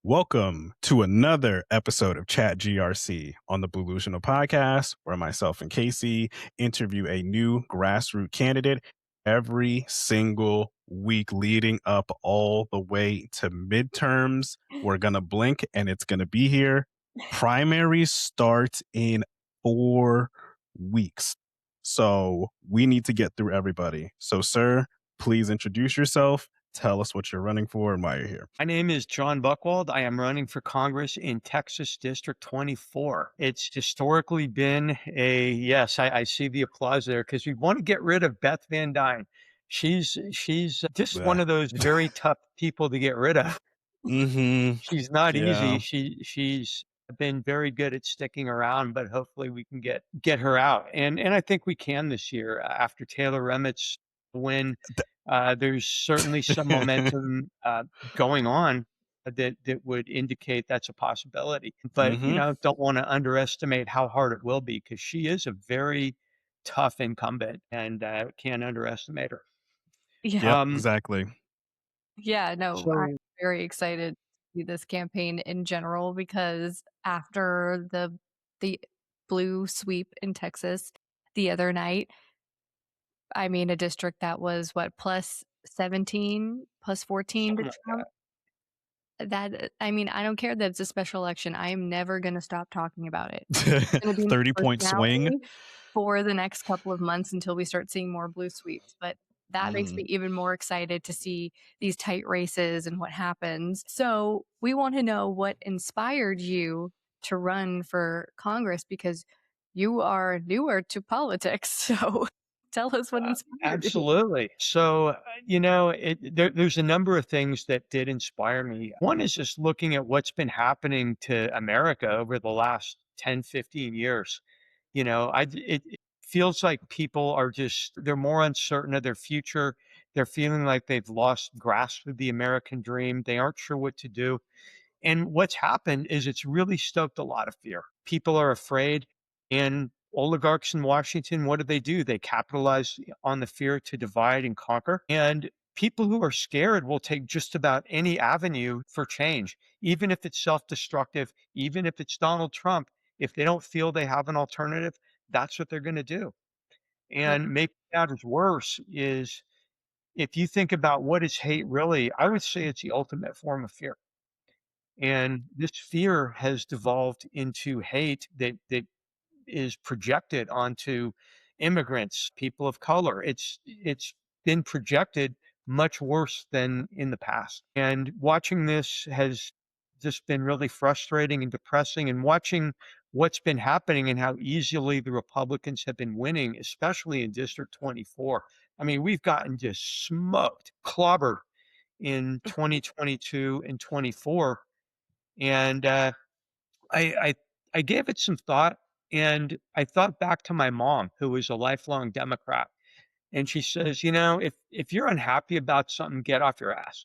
Welcome to another episode of Chat GRC on the Blue-Lusional podcast, where myself and Casey interview a new grassroots candidate every single week leading up all the way to midterms. We're going to blink and it's going to be here. Primaries start in 4 weeks. So we need to get through everybody. So, sir, please introduce yourself. Tell us what you're running for and why you're here. My name is Jon Buchwald. I am running for Congress in Texas District 24. It's historically been yes, I see the applause there because we want to get rid of Beth Van Dyne. She's just one of those very tough people to get rid of. Mm-hmm. She's not Yeah. easy. She's been very good at sticking around, but hopefully we can get her out. And I think we can this year after Taylor Remit's win. There's certainly some momentum going on that would indicate that's a possibility. But don't want to underestimate how hard it will be because she is a very tough incumbent, and can't underestimate her. Yeah. Yep, exactly. Yeah, no, So I'm very excited to see this campaign in general because after the blue sweep in Texas the other night, I mean, a district that was what, plus 17, plus 14 to something like Trump. That I mean, I don't care that it's a special election. I am never going to stop talking about it. It's going to be my 30-point swing. personality for the next couple of months until we start seeing more blue sweeps. But that makes me even more excited to see these tight races and what happens. So we want to know what inspired you to run for Congress because you are newer to politics. So tell us what inspired you. Absolutely. So, there's a number of things that did inspire me. One is just looking at what's been happening to America over the last 10, 15 years. It feels like people are they're more uncertain of their future. They're feeling like they've lost grasp of the American dream. They aren't sure what to do. And what's happened is it's really stoked a lot of fear. People are afraid, and oligarchs in Washington, what do? They capitalize on the fear to divide and conquer. And people who are scared will take just about any avenue for change, even if it's self-destructive, even if it's Donald Trump. If they don't feel they have an alternative, that's what they're going to do. And making matters worse is if you think about what is hate really, I would say it's the ultimate form of fear. And this fear has devolved into hate that is projected onto immigrants, people of color. It's been projected much worse than in the past. And watching this has just been really frustrating and depressing, and watching what's been happening and how easily the Republicans have been winning, especially in District 24. I mean, we've gotten just smoked, clobbered in 2022 and 24. And I I gave it some thought, and I thought back to my mom, who was a lifelong Democrat, and she says, if you're unhappy about something, get off your ass.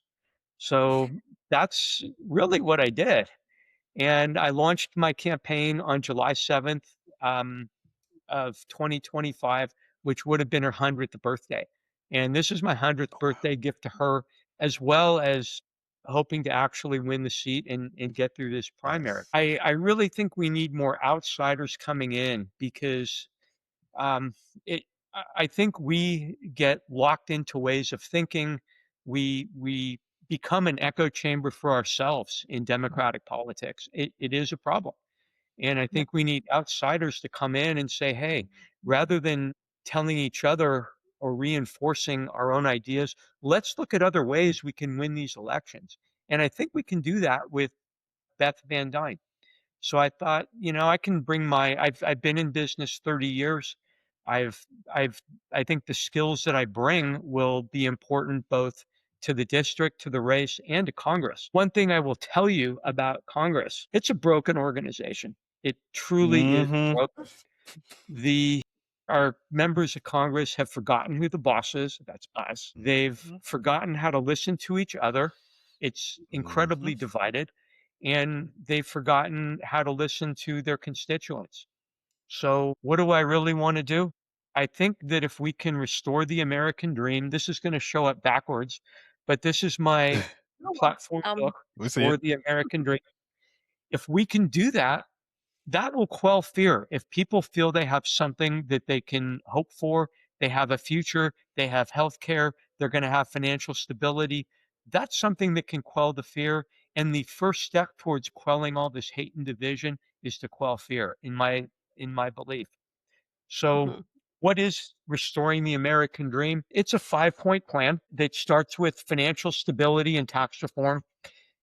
So that's really what I did, and I launched my campaign on July 7th of 2025, which would have been her 100th birthday. And this is my 100th birthday gift to her, as well as hoping to actually win the seat and get through this primary. I really think we need more outsiders coming in because um, I think we get locked into ways of thinking. We become an echo chamber for ourselves in democratic politics. It is a problem. And I think we need outsiders to come in and say, hey, rather than telling each other or reinforcing our own ideas, let's look at other ways we can win these elections. And I think we can do that with Beth Van Dyne. So I thought, I can bring I've been in business 30 years. I've I think the skills that I bring will be important both to the district, to the race, and to Congress. One thing I will tell you about Congress, it's a broken organization. It truly is broken. Our members of Congress have forgotten who the boss is. That's us. They've forgotten how to listen to each other. It's incredibly divided. And they've forgotten how to listen to their constituents. So what do I really want to do? I think that if we can restore the American dream, this is going to show up backwards, but this is my platform book We see for it. the American dream. If we can do that, that will quell fear. If people feel they have something that they can hope for, they have a future, they have health care, they're going to have financial stability, that's something that can quell the fear. And the first step towards quelling all this hate and division is to quell fear, in my belief. So, Mhm. what is restoring the American dream? It's a 5-point plan that starts with financial stability and tax reform.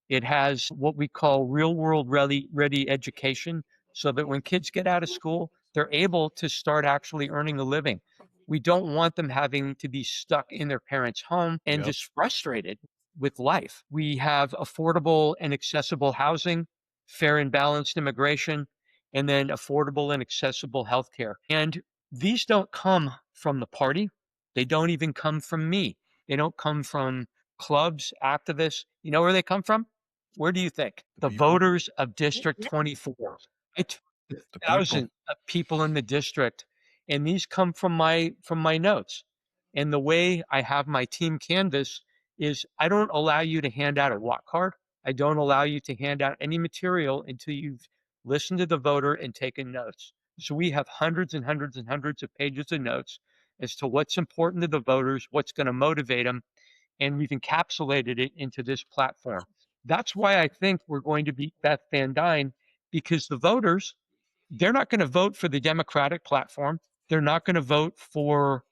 It has what we call real world ready education so that when kids get out of school, they're able to start actually earning a living. We don't want them having to be stuck in their parents' home and Yep. just frustrated with life. We have affordable and accessible housing, fair and balanced immigration, and then affordable and accessible healthcare. And these don't come from the party. They don't even come from me. They don't come from clubs, activists. You know where they come from? Where do you think? The The people. voters of District 24. I talked to The people. thousands of people in the district, and these come from my notes. And the way I have my team canvas is I don't allow you to hand out a walk card. I don't allow you to hand out any material until you've listened to the voter and taken notes. So we have hundreds and hundreds and hundreds of pages of notes as to what's important to the voters, what's going to motivate them, and we've encapsulated it into this platform. That's why I think we're going to beat Beth Van Dyne, because the voters, they're not going to vote for the Democratic platform. They're not going to vote for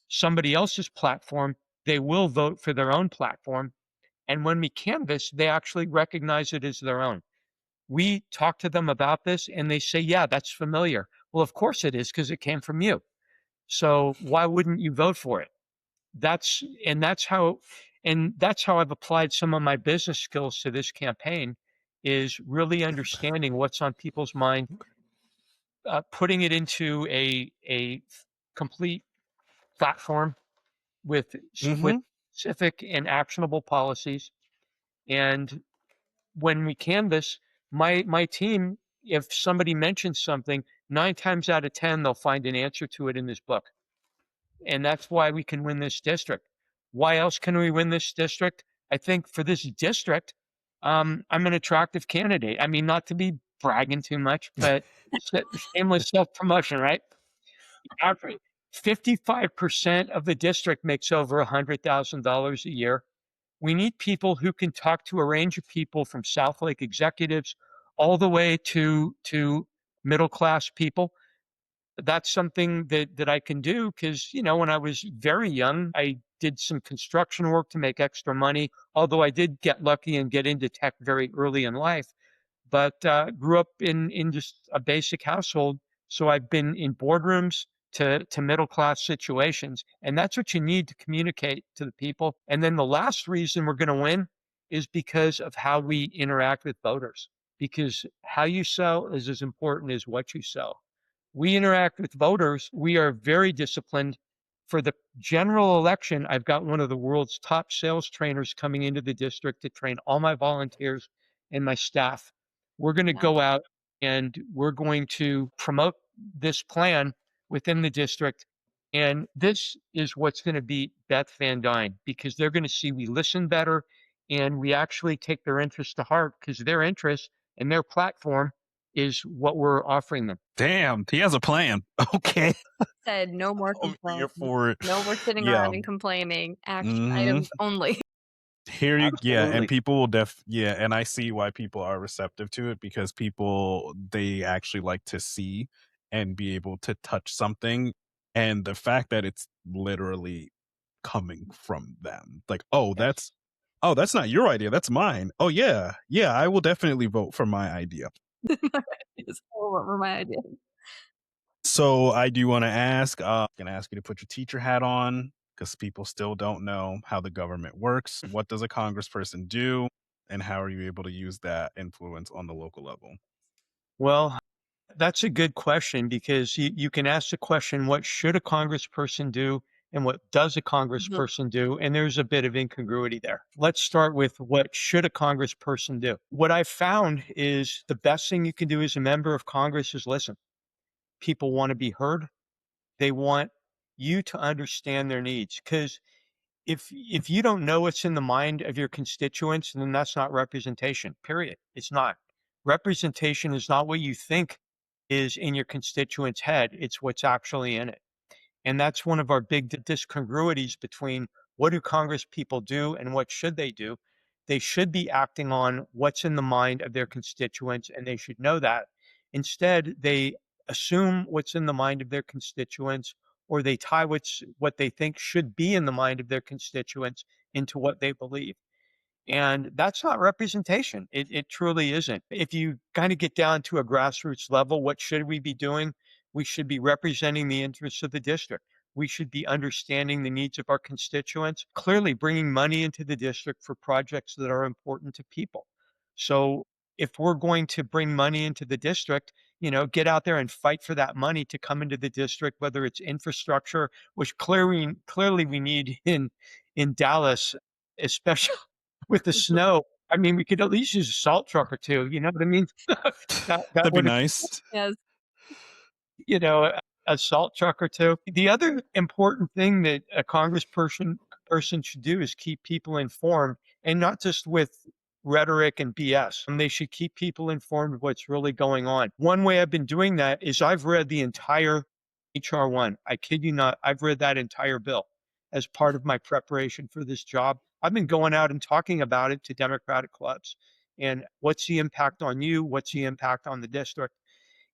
somebody else's platform. They will vote for their own platform. And when we canvass, they actually recognize it as their own. We talk to them about this and they say, yeah, that's familiar. Well, of course it is because it came from you. So why wouldn't you vote for it? That's how I've applied some of my business skills to this campaign, is really understanding what's on people's mind, putting it into a complete platform with Mm-hmm. specific and actionable policies. And when we canvass, my team, if somebody mentions something, 9 times out of 10 they'll find an answer to it in this book. And that's why we can win this district. Why else can we win this district? I think for this district, I'm an attractive candidate. I mean, not to be bragging too much, but shameless self promotion, right? Average 55% of the district makes over $100,000 a year. We need people who can talk to a range of people, from South Lake executives all the way to middle class people. That's something that I can do because, when I was very young, I did some construction work to make extra money, although I did get lucky and get into tech very early in life, but grew up in just a basic household. So I've been in boardrooms to middle class situations. And that's what you need to communicate to the people. And then the last reason we're going to win is because of how we interact with voters, because how you sell is as important as what you sell. We interact with voters. We are very disciplined. For the general election, I've got one of the world's top sales trainers coming into the district to train all my volunteers and my staff. We're going to Nice. go out and we're going to promote this plan within the district. And this is what's going to beat Beth Van Dyne, because they're going to see we listen better and we actually take their interests to heart, because their interest and their platform is what we're offering them. Damn, he has a plan. Okay. Said no more I'm here complaining. for it. No more sitting Yeah. around and complaining. Action Mm-hmm. items only. Here you, yeah, and Absolutely. people will and I see why people are receptive to it, because people, they actually like to see and be able to touch something, and the fact that it's literally coming from them, like, Yes. oh, that's not your idea, that's mine. Oh yeah, I will definitely vote for my idea. It's all what were my ideas. So I do want to ask, can I ask you to put your teacher hat on, because people still don't know how the government works. What does a congressperson do, and how are you able to use that influence on the local level? Well, that's a good question, because you can ask the question, what should a congressperson do? And what does a Mhm. congressperson do? And there's a bit of incongruity there. Let's start with, what should a congressperson do? What I've found is the best thing you can do as a member of Congress is listen. People want to be heard. They want you to understand their needs, because if you don't know what's in the mind of your constituents, then that's not representation, period. It's not. Representation is not what you think is in your constituent's head, it's what's actually in it. And that's one of our big discongruities between what do Congress people do and what should they do. They should be acting on what's in the mind of their constituents, and they should know that. Instead, they assume what's in the mind of their constituents, or they tie what they think should be in the mind of their constituents into what they believe. And that's not representation. It truly isn't. If you kind of get down to a grassroots level, what should we be doing? We should be representing the interests of the district. We should be understanding the needs of our constituents, clearly bringing money into the district for projects that are important to people. So if we're going to bring money into the district, get out there and fight for that money to come into the district, whether it's infrastructure, which clearly we need in Dallas, especially with the snow. I mean, we could at least use a salt truck or two, you know what I mean? That That'd be would, nice. Yes. a salt truck or two. The other important thing that a person should do is keep people informed, and not just with rhetoric and BS. And they should keep people informed of what's really going on. One way I've been doing that is I've read the entire HR1. I kid you not, I've read that entire bill as part of my preparation for this job. I've been going out and talking about it to Democratic clubs. And what's the impact on you? What's the impact on the district?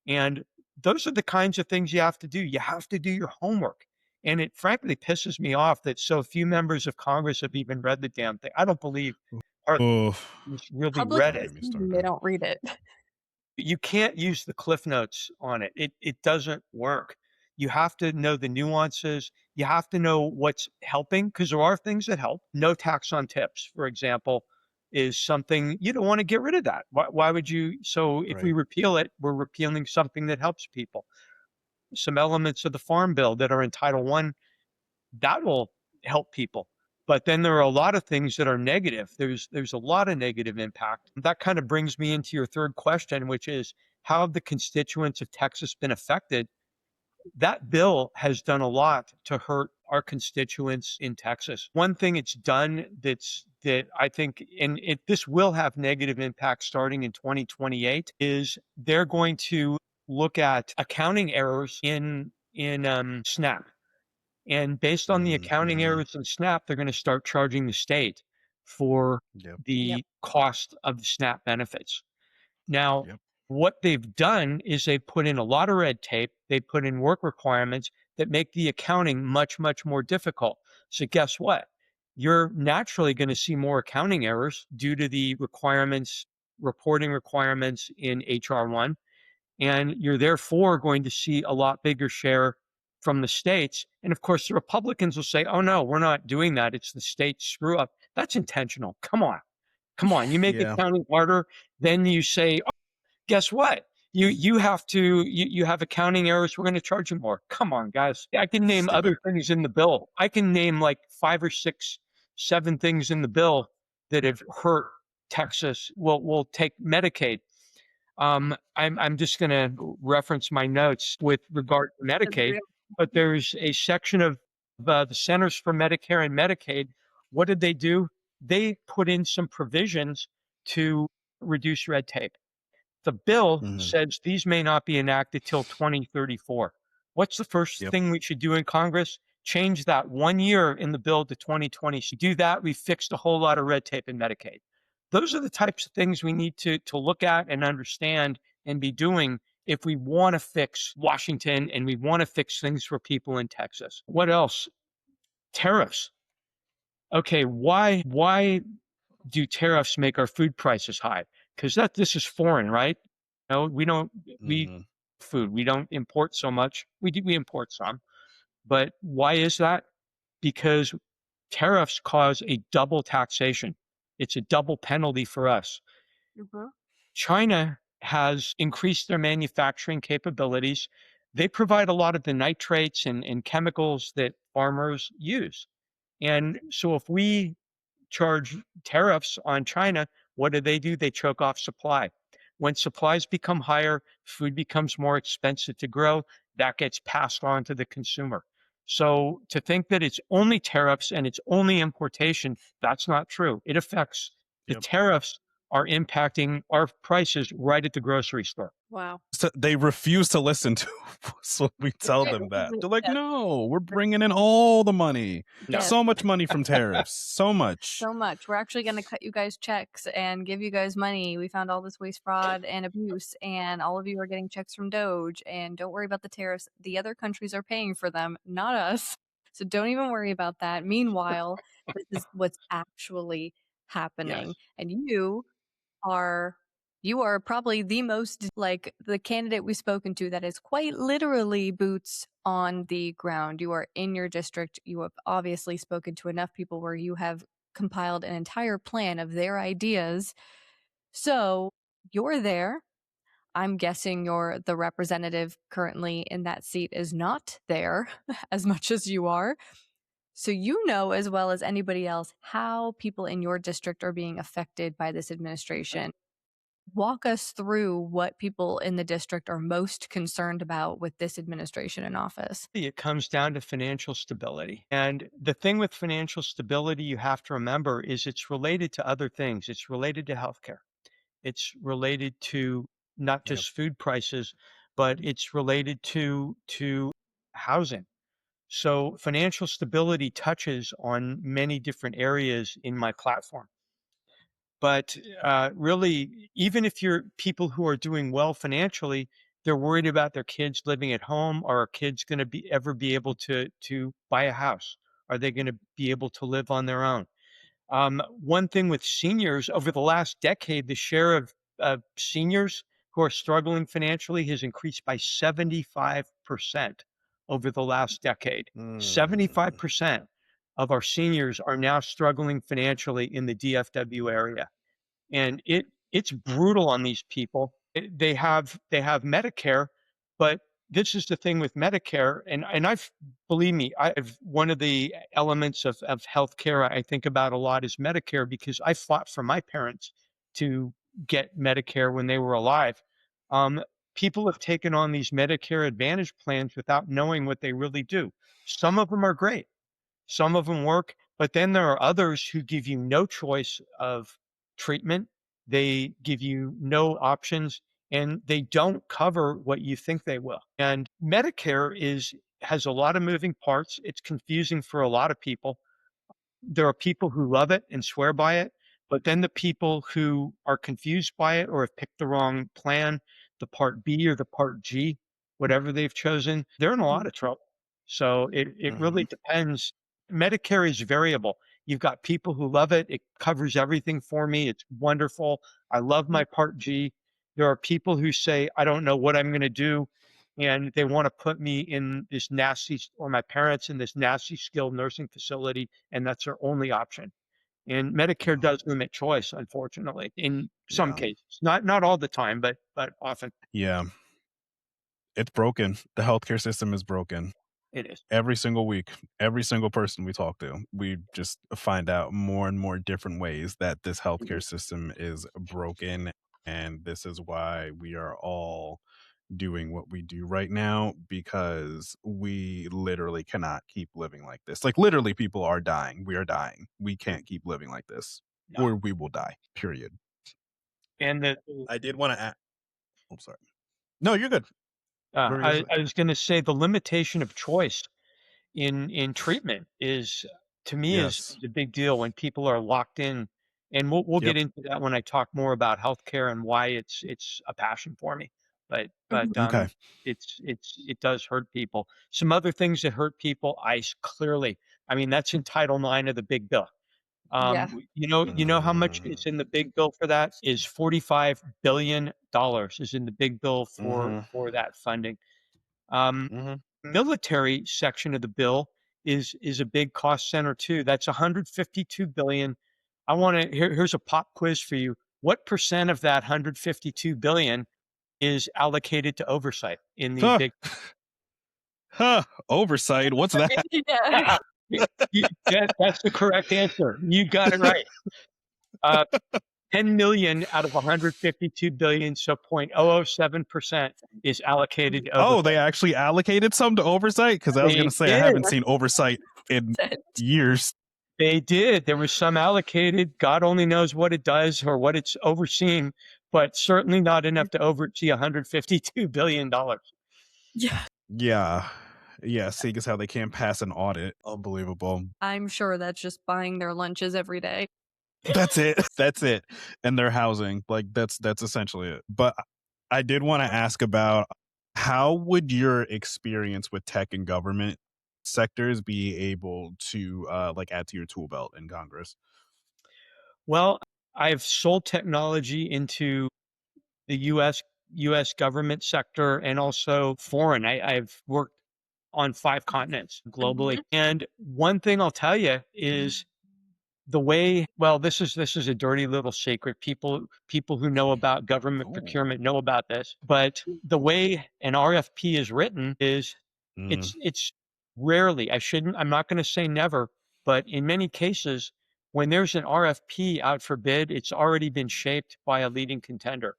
And those are the kinds of things you have to do. You have to do your homework. And it frankly pisses me off that so few members of Congress have even read the damn thing. I don't believe our Oof. really Public read Don't it. get me they started. don't read it. You can't use the cliff notes on it. It doesn't work. You have to know the nuances. You have to know what's helping, because there are things that help. No tax on tips, for example, is something you don't want to get rid of that. Why would you? So if we Right. repeal it, we're repealing something that helps people. Some elements of the Farm Bill that are in Title One, that will help people. But then there are a lot of things that are negative. There's a lot of negative impact. That kind of brings me into your third question, which is how have the constituents of Texas been affected? That bill has done a lot to hurt our constituents in Texas. One thing it's done that I think, and this will have negative impact starting in 2028, is they're going to look at accounting errors in SNAP. And based on the accounting Mhm. errors in SNAP, they're going to start charging the state for Yep. Yep. the cost of the SNAP benefits. Now, Yep. what they've done is they've put in a lot of red tape. They put in work requirements that make the accounting much, much more difficult. So guess what? You're naturally going to see more accounting errors due to the reporting requirements in HR1. And you're therefore going to see a lot bigger share from the states. And of course, the Republicans will say, oh, no, we're not doing that. It's the state screw up. That's intentional. Come on. Come on. You make Yeah. accounting harder. Then you say, oh, guess what? You have accounting errors. We're going to charge you more. Come on, guys. I can name Stupid. other things in the bill. I can name like 5 or 6, 7 things in the bill that have hurt Texas. We'll take Medicaid. I'm just going to reference my notes with regard to That's Medicaid, real. but there's a section of the Centers for Medicare and Medicaid. What did they do? They put in some provisions to reduce red tape. The bill Mhm. says these may not be enacted till 2034. What's the first Yep. thing we should do in Congress? Change that 1 year in the bill to 2020. So do that, we fixed a whole lot of red tape in Medicaid. Those are the types of things we need to look at and understand and be doing if we want to fix Washington and we want to fix things for people in Texas. What else? Tariffs. Okay, why do tariffs make our food prices high? Because this is foreign, right? No, we Mhm. food. We don't import so much. We import some. But why is that? Because tariffs cause a double taxation. It's a double penalty for us. Mhm. China has increased their manufacturing capabilities. They provide a lot of the nitrates and chemicals that farmers use. And so if we charge tariffs on China, what do? They choke off supply. When supplies become higher, food becomes more expensive to grow. That gets passed on to the consumer. So to think that it's only tariffs and it's only importation, that's not true. It affects the Yep. tariffs are impacting our prices right at the grocery store. Wow. So they refuse to listen to us when we tell them that. They're like, Yes. no, we're bringing in all the money. No. Yes. So much money from tariffs. So much. So much. We're actually going to cut you guys checks and give you guys money. We found all this waste, fraud, and abuse, and all of you are getting checks from Doge. And don't worry about the tariffs. The other countries are paying for them, not us. So don't even worry about that. Meanwhile, this is what's actually happening. Yes. And you are probably the most like the candidate we've spoken to that is quite literally boots on the ground. You are in your district. You have obviously spoken to enough people where you have compiled an entire plan of their ideas. So you're there. I'm guessing the representative currently in that seat is not there as much as you are. So you know as well as anybody else how people in your district are being affected by this administration. Walk us through what people in the district are most concerned about with this administration in office. It comes down to financial stability. And the thing with financial stability you have to remember is it's related to other things. It's related to healthcare. It's related to not Yep. just food prices, but it's related to housing. So financial stability touches on many different areas in my platform. But really, even if you're people who are doing well financially, they're worried about their kids living at home. Are our kids going to be able to buy a house? Are they going to be able to live on their own? One thing with seniors over the last decade, the share of seniors who are struggling financially has increased by 75% over the last decade. Mm. 75% of our seniors are now struggling financially in the DFW area, and it's brutal on these people. They have Medicare, but this is the thing with Medicare, and I've believe me, I've one of the elements of healthcare I think about a lot is Medicare because I fought for my parents to get Medicare when they were alive. Um, People have taken on these Medicare Advantage plans without knowing what they really do. Some of them are great. Some of them work, but then there are others who give you no choice of treatment. They give you no options and they don't cover what you think they will. And Medicare has a lot of moving parts. It's confusing for a lot of people. There are people who love it and swear by it, but then the people who are confused by it or have picked the wrong plan, the Part B or the Part G, whatever they've chosen, they're in a lot of trouble. So it really Mhm. depends. Medicare is variable. You've got people who love it. It covers everything for me. It's wonderful. I love my Part G. There are people who say, I don't know what I'm going to do. And they want to put me in this nasty, or my parents in this nasty skilled nursing facility, and that's their only option. And Medicare Yeah. does limit choice, unfortunately, in some Yeah. cases. Not all the time, but often Yeah. It's broken. The healthcare system is broken. it is. Every single week, every single person we talk to, we just find out more and more different ways that this Mhm. healthcare system is broken. And this is why we are all doing what we do right now because we literally cannot keep living like this. Like, literally, people are dying. We are dying. We can't keep living like this, No. or we will die, period. And I did want to add. I'm sorry. No, you're good. What were you going to say? I was going to say the limitation of choice in treatment is to me Yes. is a big deal when people are locked in, and we'll get Yep. into that when I talk more about healthcare and why it's a passion for me. But Mhm. Okay. it does hurt people. Some other things that hurt people, clearly. I mean, that's in Title IX of the big bill. Yeah. You know how much is Mm-hmm. in the big bill for that is $45 billion is in the big bill Mm-hmm. for that funding. Um, Mm-hmm. Military section of the bill is a big cost center too. That's 152 billion. I want to here's a pop quiz for you. What percent of that 152 billion is allocated to oversight in the Huh. big Huh. Oversight. What's that? Yeah. that's the correct answer. You got it right. Uh, 10 million out of 152 billion, so 0.007% is allocated to Oh, oversight. they actually allocated some to oversight? Because I was going to say, I haven't seen oversight in years. They did. There was some allocated. God only knows what it does or what it's overseeing, but certainly not enough to oversee $152 billion. Yeah. Yeah. Yeah, seeing as how they can't pass an audit. Unbelievable. I'm sure that's just buying their lunches every day. That's it. That's it. And their housing. Like that's essentially it. But I did want to ask about how would your experience with tech and government sectors be able to like add to your tool belt in Congress? Well, I've sold technology into the US government sector and also foreign. I've worked on 5 continents globally. And one thing I'll tell you is the way, well, this is a dirty little secret. People who know about government procurement know about this, but the way an RFP is written is it's rarely, I'm not going to say never, but in many cases when there's an RFP out for bid, it's already been shaped by a leading contender.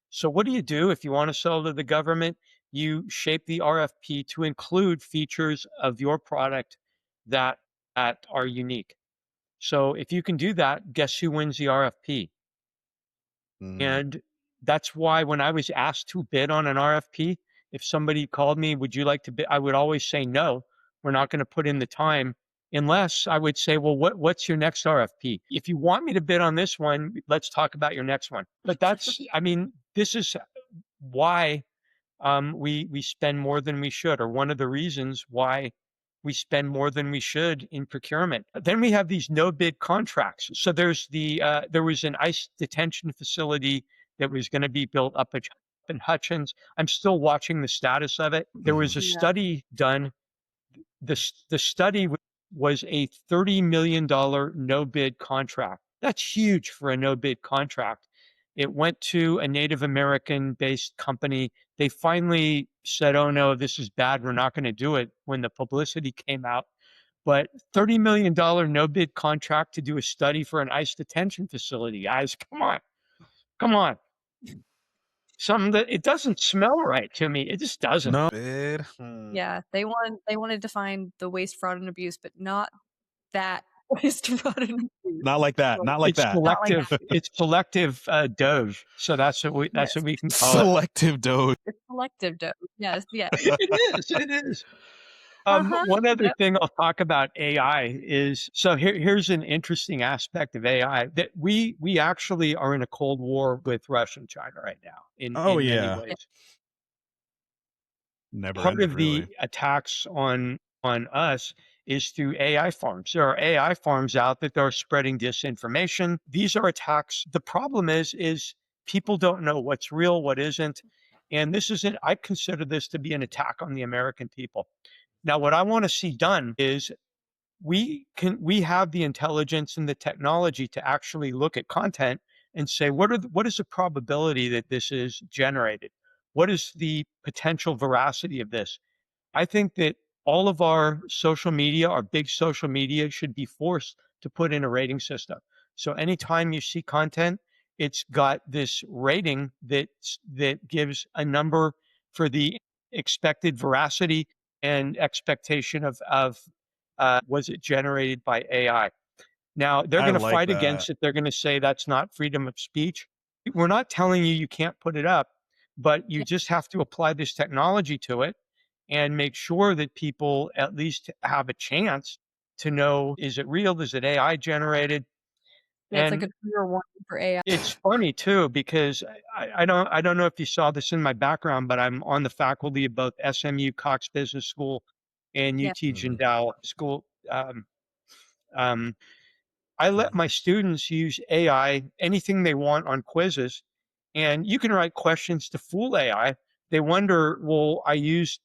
So what do you do if you want to sell to the government? You shape the RFP to include features of your product that are unique. So if you can do that, guess who wins the RFP? And that's why when I was asked to bid on an RFP, if somebody called me, would you like to bid? I would always say no. We're not going to put in the time unless I would say, well, what's your next RFP? If you want me to bid on this one, let's talk about your next one. But that's, I mean, this is why we spend more than we should, or one of the reasons why we spend more than we should in procurement. Then we have these no bid contracts. So there's there was an ICE detention facility that was going to be built up in Hutchins. I'm still watching the status of it. There was a study done. The study was a $30 million no bid contract. That's huge for a no bid contract. It went to a Native American based company. They finally said, oh no, this is bad. We're not going to do it when the publicity came out. But $30 million no bid contract to do a study for an ICE detention facility, guys, come on. Come on. Something that it doesn't smell right to me. It just doesn't. No. Yeah, they wanted to find the waste, fraud, and abuse, but not that waste, fraud, and abuse. Not like that. Not like It's that. selective. It's selective Doge. So that's what we Yes. we can call it. Selective Doge. It's selective dose. Yes, yes. It is. One other thing I'll talk about AI is, so here's an interesting aspect of AI that we actually are in a cold war with Russia and China right now in many ways. Never Part ended, of really. the attacks on us is through AI farms. There are AI farms out that are spreading disinformation. These are attacks. The problem is people don't know what's real, what isn't. And this isn't, I consider this to be an attack on the American people. Now, what I want to see done is we have the intelligence and the technology to actually look at content and say, what is the probability that this is generated? What is the potential veracity of this? I think that all of our social media, our big social media, should be forced to put in a rating system. So anytime you see content, it's got this rating that gives a number for the expected veracity and expectation of was it generated by AI? Now they're going to fight against it. They're going to say that's not freedom of speech. We're not telling you you can't put it up, but you just have to apply this technology to it and make sure that people at least have a chance to know, is it real? Is it AI generated? Yeah, it's like a trigger warning for AI. It's funny too, because I don't know if you saw this in my background, but I'm on the faculty of both SMU Cox Business School and UT Jindal School. I let my students use AI, anything they want on quizzes, and you can write questions to fool AI. They wonder, well, I used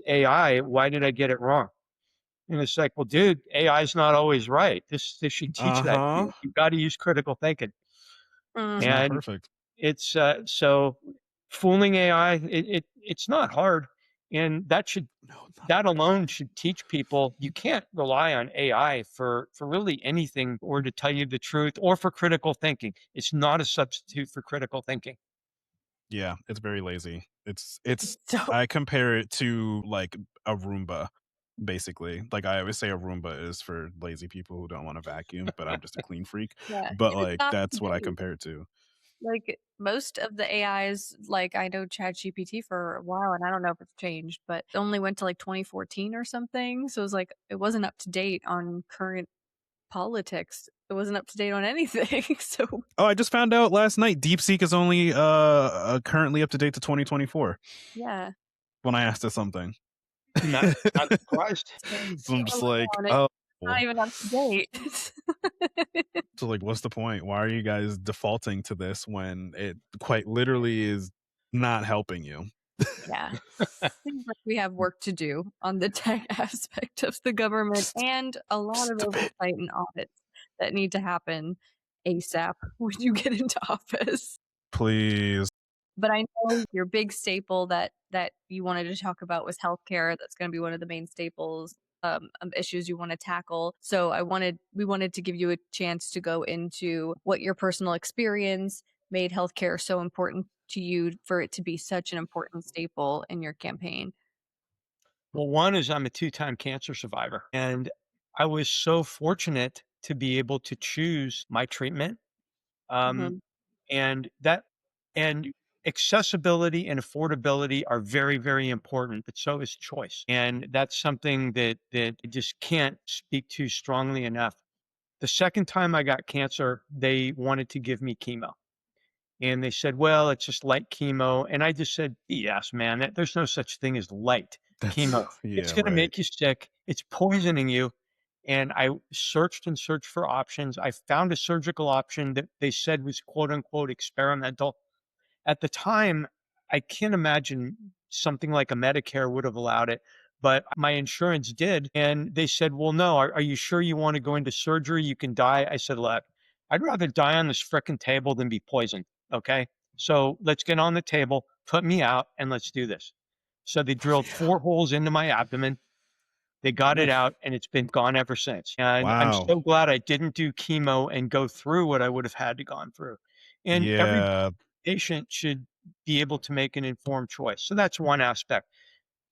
AI. Why did I get it wrong? And it's like, well, dude, AI is not always right. This should teach that to you. You've got to use critical thinking. And perfect. it's so fooling AI. It's not hard. And No, that alone should teach people you can't rely on AI for really anything or to tell you the truth or for critical thinking. It's not a substitute for critical thinking. yeah, it's very lazy. It's So I compare it to like a Roomba, basically. Like I always say a Roomba is for lazy people who don't want to vacuum, but I'm just a clean freak. yeah, But and it's like not up that's to what I date. compare it to. Like most of the AIs, like I know ChatGPT for a while, and I don't know if it's changed, but it only went to like 2014 or something. So it was like it wasn't up to date on current politics. It wasn't up to date on anything. So Oh, I just found out last night DeepSeek is only currently up to date to 2024 yeah, when I asked it something. Not surprised. spend So so I'm much just money like, on it. oh. Not even up to date. So like what's the point? Why are you guys defaulting to this when it quite literally is not helping you? Yeah. Seems like we have work to do on the tech aspect of the government and a lot of Stupid. oversight and audits that need to happen ASAP when you get into office. Please. But I know your big staple that you wanted to talk about was healthcare. That's gonna be one of the main staples, of issues you wanna tackle. So we wanted to give you a chance to go into what your personal experience made healthcare so important to you for it to be such an important staple in your campaign. Well, one is I'm a two-time cancer survivor, and I was so fortunate to be able to choose my treatment. Um, Mhm. and that and accessibility and affordability are very, very important, but so is choice. And that's something that I just can't speak to strongly enough. The second time I got cancer, they wanted to give me chemo. And they said, "Well, it's just light chemo." And I just said, "Yes, man, there's no such thing as light That's chemo. It's yeah, going to right. make you sick. It's poisoning you." And I searched and searched for options. I found a surgical option that they said was quote unquote experimental. At the time, I can't imagine something like a Medicare would have allowed it, but my insurance did. And they said, "Well, no, are you sure you want to go into surgery? You can die." I said, "Look, I'd rather die on this frickin' table than be poisoned. Okay. So let's get on the table, put me out, and let's do this." So they drilled Yeah. 4 holes into my abdomen. They got it Oof. out, and it's been gone ever since. And I'm Wow. so glad I didn't do chemo and go through what I would have had to gone through. And every Yeah. patient should be able to make an informed choice. So that's one aspect.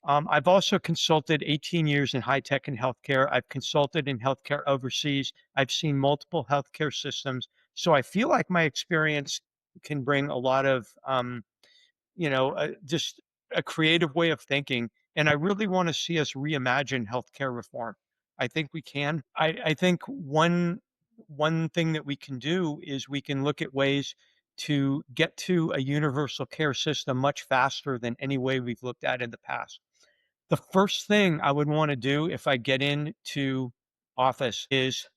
I've also consulted 18 years in high tech and healthcare. I've consulted in healthcare overseas. I've seen multiple healthcare systems. So I feel like my experience can bring a lot of just a creative way of thinking. And I really want to see us reimagine healthcare reform. I think we can. I think one thing that we can do is we can look at ways to get to a universal care system much faster than any way we've looked at in the past. The first thing I would want to do if I get into office is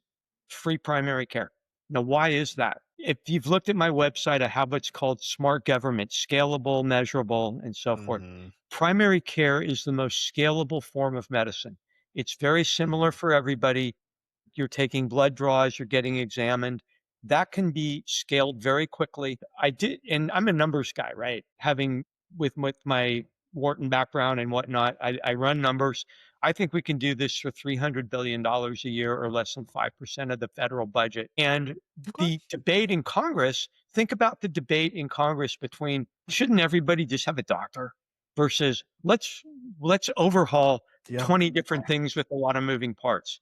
free primary care. Now, why is that? If you've looked at my website, I have what's called smart government, scalable, measurable, and so forth. Mhm. Primary care is the most scalable form of medicine. It's very similar for everybody. You're taking blood draws, you're getting examined. That can be scaled very quickly. And I'm a numbers guy, right? Having with my Wharton background and whatnot, I run numbers. I think we can do this for $300 billion a year or less than 5% of the federal budget. And Okay. the debate in Congress, think about the debate in Congress between shouldn't everybody just have a doctor versus let's overhaul Yeah. 20 different things with a lot of moving parts.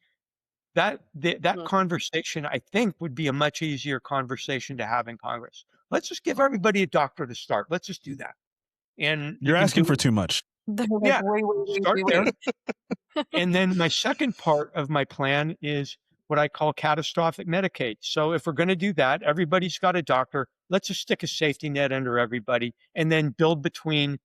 That Mhm. conversation, I think, would be a much easier conversation to have in Congress. Let's just give everybody a doctor to start. Let's just do that. And you You're can asking do for it. too much. They're like, Yeah, "Wait, wait, wait, start wait, there. wait." And then my second part of my plan is what I call catastrophic Medicaid. So if we're going to do that, everybody's got a doctor. Let's just stick a safety net under everybody and then build between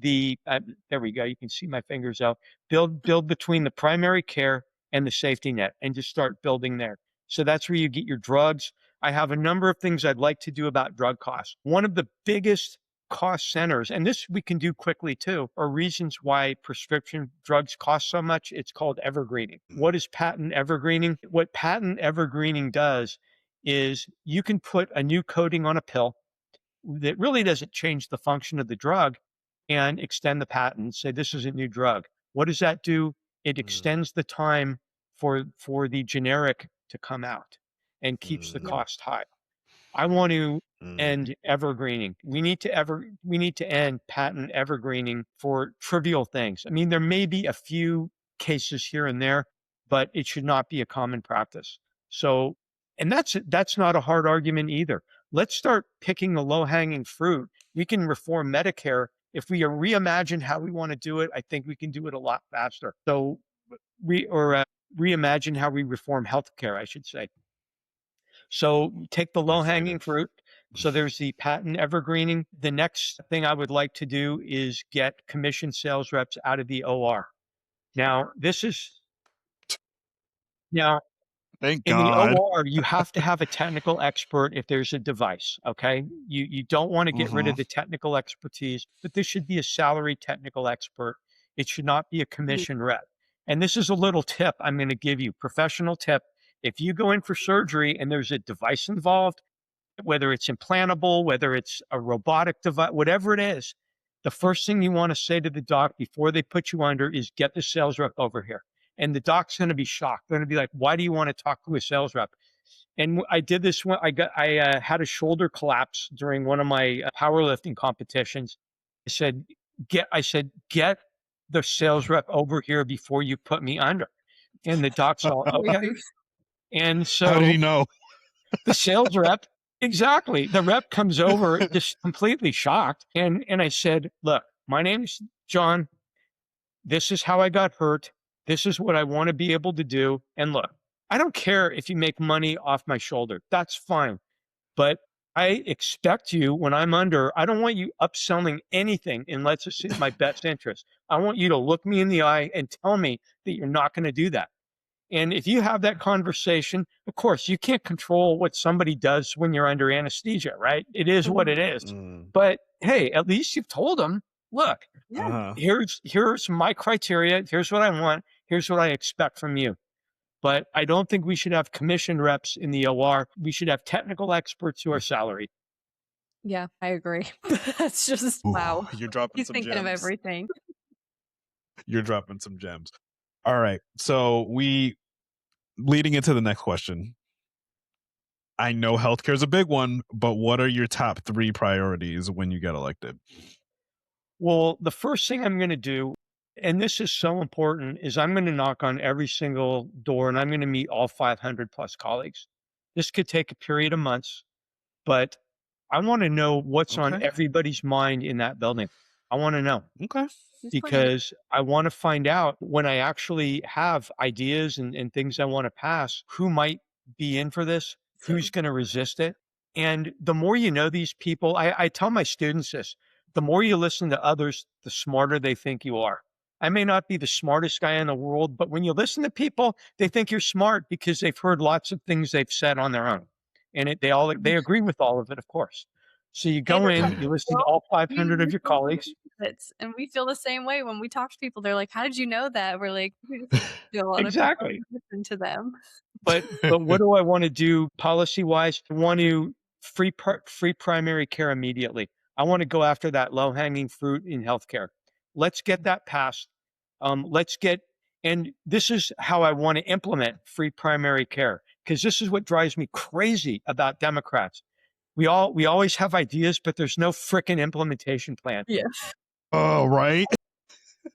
there we go. You can see my fingers out. Build between the primary care and the safety net and just start building there. So that's where you get your drugs. I have a number of things I'd like to do about drug costs. One of the biggest cost centers, and this we can do quickly too, are reasons why prescription drugs cost so much. It's called evergreening. What is patent evergreening? What patent evergreening does is you can put a new coating on a pill that really doesn't change the function of the drug, and extend the patent, say this is a new drug. What does that do? It extends the time for the generic to come out and keeps the cost high. I want to end evergreening. We need to end patent evergreening for trivial things. I mean, there may be a few cases here and there, but it should not be a common practice. So, and that's not a hard argument either. Let's start picking the low-hanging fruit. We can reform Medicare. If we reimagine how we want to do it, I think we can do it a lot faster. So, reimagine how we reform healthcare, I should say. So take the low-hanging fruit. So there's the patent evergreening. The next thing I would like to do is get commission sales reps out of the OR. Now, Thank in the God. OR, you have to have a technical expert if there's a device, okay? You don't want to get rid of the technical expertise, but this should be a salaried technical expert. It should not be a commission rep. And this is a little tip I'm going to give you, professional tip. If you go in for surgery and there's a device involved, whether it's implantable, whether it's a robotic device, whatever it is, the first thing you want to say to the doc before they put you under is get the sales rep over here. And the doc's going to be shocked. They're going to be like, why do you want to talk to a sales rep? And I did this when I had a shoulder collapse during one of my powerlifting competitions. Get the sales rep over here before you put me under. And the doc's all, okay. And so how did he know? the sales rep, exactly. The rep comes over just completely shocked. And I said, look, my name's Jon. This is how I got hurt. This is what I want to be able to do. And look, I don't care if you make money off my shoulder. That's fine. But I expect you when I'm under, I don't want you upselling anything unless it's in my best interest. I want you to look me in the eye and tell me that you're not going to do that. And if you have that conversation, of course, you can't control what somebody does when you're under anesthesia, right? It is what it is. But hey, at least you've told them, look, here's my criteria. Here's what I want. Here's what I expect from you. But I don't think we should have commission reps in the OR. We should have technical experts who are salaried. Yeah, I agree. That's just, wow. You're dropping He's some thinking gems. of everything. You're dropping some gems. All right. So leading into the next question, I know healthcare is a big one, but what are your top 3 priorities when you get elected? Well, the first thing I'm going to do, and this is so important, is I'm going to knock on every single door and I'm going to meet all 500 plus colleagues. This could take a period of months, but I want to know what's on everybody's mind in that building. I want to know. Okay. Because I want to find out when I actually have ideas and things I want to pass, who might be in for this, who's going to resist it. And the more you know these people, I tell my students this, the more you listen to others, the smarter they think you are. I may not be the smartest guy in the world, but when you listen to people, they think you're smart because they've heard lots of things they've said on their own. And they agree with all of it, of course. So you go in, you listen to all 500 of your colleagues. And we feel the same way when we talk to people. They're like, how did you know that? We're like, we just do a lot exactly. of listen to them. But what do I want to do policy-wise? I want to free primary care immediately. I want to go after that low-hanging fruit in healthcare. Let's get that passed. And this is how I want to implement free primary care, because this is what drives me crazy about Democrats. We always have ideas, but there's no frickin' implementation plan. Yeah. Oh, right.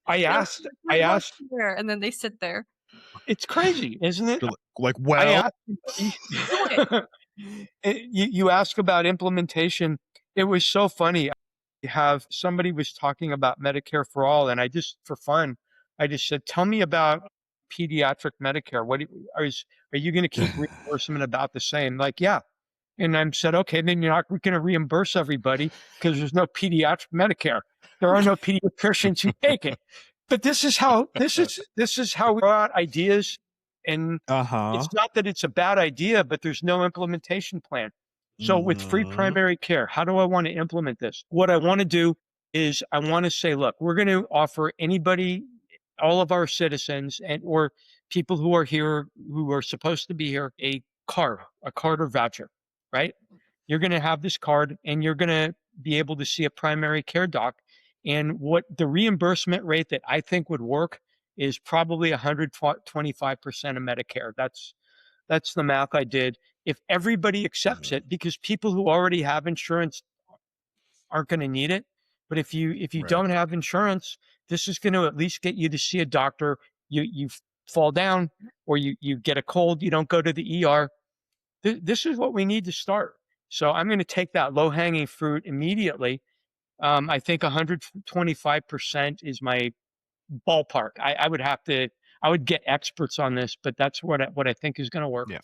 I asked, and then they sit there. It's crazy, isn't it? Like, well, you ask about implementation. It was so funny. Somebody was talking about Medicare for all, and for fun, I just said, "Tell me about pediatric Medicare. Are you going to keep reimbursement about the same?" Like, yeah. And I said, okay, then you're not going to reimburse everybody because there's no pediatric Medicare. There are no pediatricians who take it. But this is how we throw out ideas. And it's not that it's a bad idea, but there's no implementation plan. So with free primary care, how do I want to implement this? What I want to do is I want to say, look, we're going to offer anybody, all of our citizens or people who are here, who are supposed to be here, a card or voucher. Right? You're going to have this card and you're going to be able to see a primary care doc And what the reimbursement rate that I think would work is probably 125% of Medicare. That's the math I did. If everybody accepts Mhm. it, because people who already have insurance aren't going to need it. But if you Right. don't have insurance, this is going to at least get you to see a doctor. You fall down or you get a cold, you don't go to the ER. This is what we need to start. So I'm going to take that low hanging fruit immediately. I think 125% is my ballpark. I would get experts on this, but that's what I think is going to work. Yeah.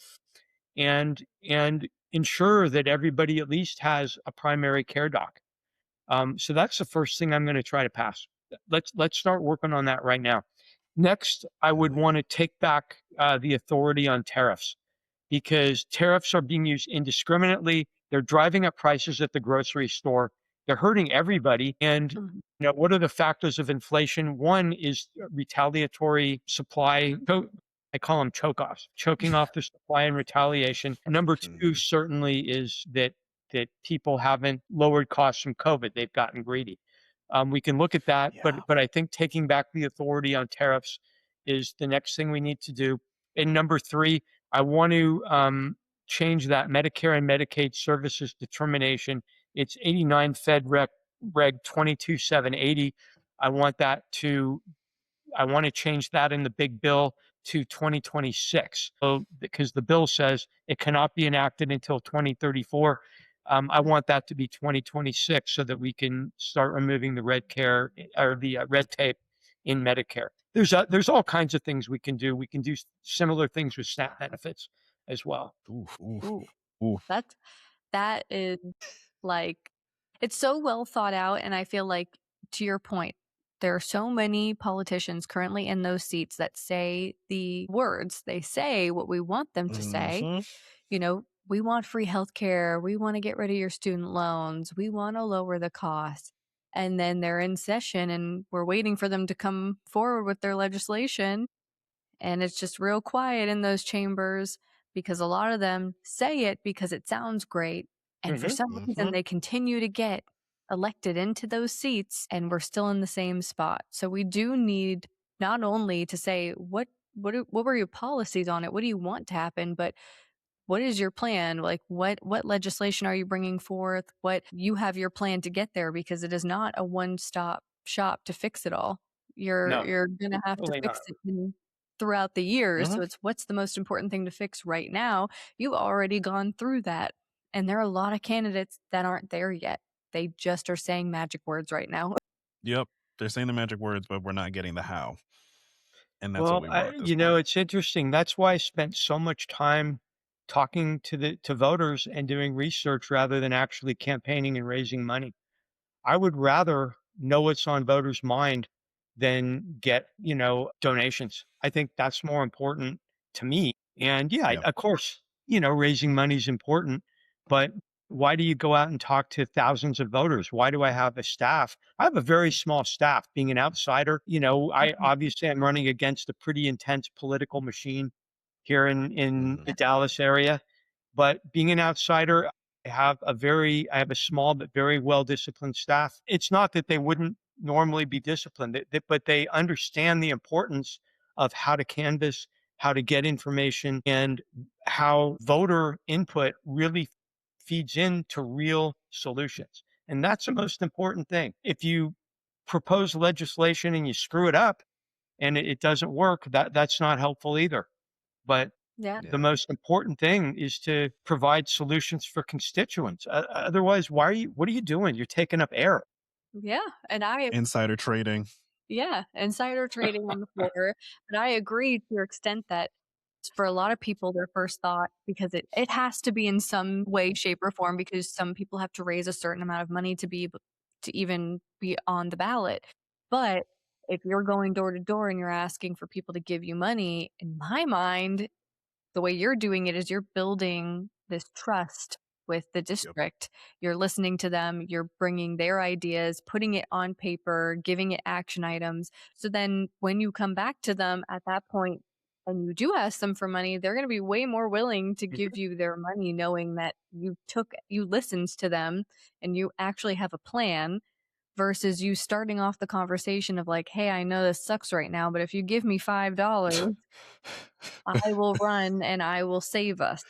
And ensure that everybody at least has a primary care doc. So that's the first thing I'm going to try to pass. Let's start working on that right now. Next, I would Mhm. want to take back the authority on tariffs because tariffs are being used indiscriminately. They're driving up prices at the grocery store. They're hurting everybody. And Mhm. what are the factors of inflation? One is retaliatory supply. I call them choke offs, choking off the supply and retaliation. Number two Mhm. certainly is that people haven't lowered costs from COVID. They've gotten greedy. We can look at that, Yeah. but I think taking back the authority on tariffs is the next thing we need to do. And number three, I want to change that Medicare and Medicaid services determination. It's 89 Fed Reg 22780. I want that to I want to change that in the big bill to 2026. So, because the bill says it cannot be enacted until 2034. I want that to be 2026 so that we can start removing the red tape in Medicare. There's all kinds of things we can do. We can do similar things with SNAP benefits as well. Oof, oof, Ooh, oof. that is like it's so well thought out, and I feel like, to your point, there are so many politicians currently in those seats that say the words. They say what we want them to say. Mhm. We want free healthcare, we wanna get rid of your student loans, we wanna lower the costs, and then they're in session, and we're waiting for them to come forward with their legislation, and it's just real quiet in those chambers because a lot of them say it because it sounds great. And for Hmm. some reason, Mhm. they continue to get elected into those seats and we're still in the same spot. So we do need not only to say, what were your policies on it? What do you want to happen? But what is your plan? Like what legislation are you bringing forth? What you have your plan to get there because it is not a one-stop shop to fix it all. You're No, you're going to have to totally not. fix it throughout the years. Mhm. So it's what's the most important thing to fix right now? You've already gone through that. And there are a lot of candidates that aren't there yet. They just are saying magic words right now. Yep. They're saying the magic words, but we're not getting the how, and that's what Well, we want at this point. it's interesting. That's why I spent so much time talking to voters and doing research rather than actually campaigning and raising money. I would rather know what's on voters' mind than get, donations. I think that's more important to me. And yeah, Yeah. of course, raising money is important, but why do you go out and talk to thousands of voters? Why do I have a staff? I have a very small staff. Being an outsider, I Mhm. obviously am running against a pretty intense political machine here in Mhm. the Dallas area. But being an outsider, I have a small but very well disciplined staff. It's not that they wouldn't normally be disciplined, but they understand the importance of how to canvass, how to get information, and how voter input really feeds into real solutions. And that's the most important thing. If you propose legislation and you screw it up and it doesn't work, that's not helpful either. But Yeah. the Yeah. most important thing is to provide solutions for constituents. Otherwise, what are you doing? You're taking up air. Yeah. And I Insider trading. Yeah, insider trading on the floor. But I agree to your extent that for a lot of people, their first thought, because it has to be in some way, shape, or form, because some people have to raise a certain amount of money to be able to even be on the ballot. But if you're going door to door and you're asking for people to give you money, in my mind, the way you're doing it is you're building this trust with the Yep. district. You're listening to them, you're bringing their ideas, putting it on paper, giving it action items. So then when you come back to them at that point and you do ask them for money, they're going to be way more willing to give Mhm. you their money knowing that you listened to them and you actually have a plan versus you starting off the conversation of like, hey, I know this sucks right now, but if you give me $5, I will run and I will save us.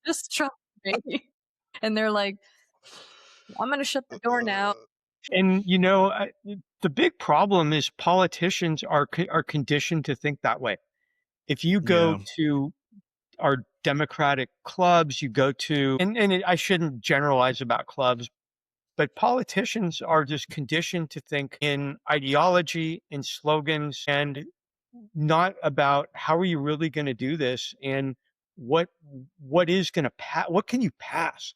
Just trust me. And they're like, I'm going to shut the door now. And, the big problem is politicians are conditioned to think that way. If you go to our Democratic clubs, you go to, I shouldn't generalize about clubs, but politicians are just conditioned to think in ideology, in slogans, and not about how are you really going to do this and what is going to pass, what can you pass?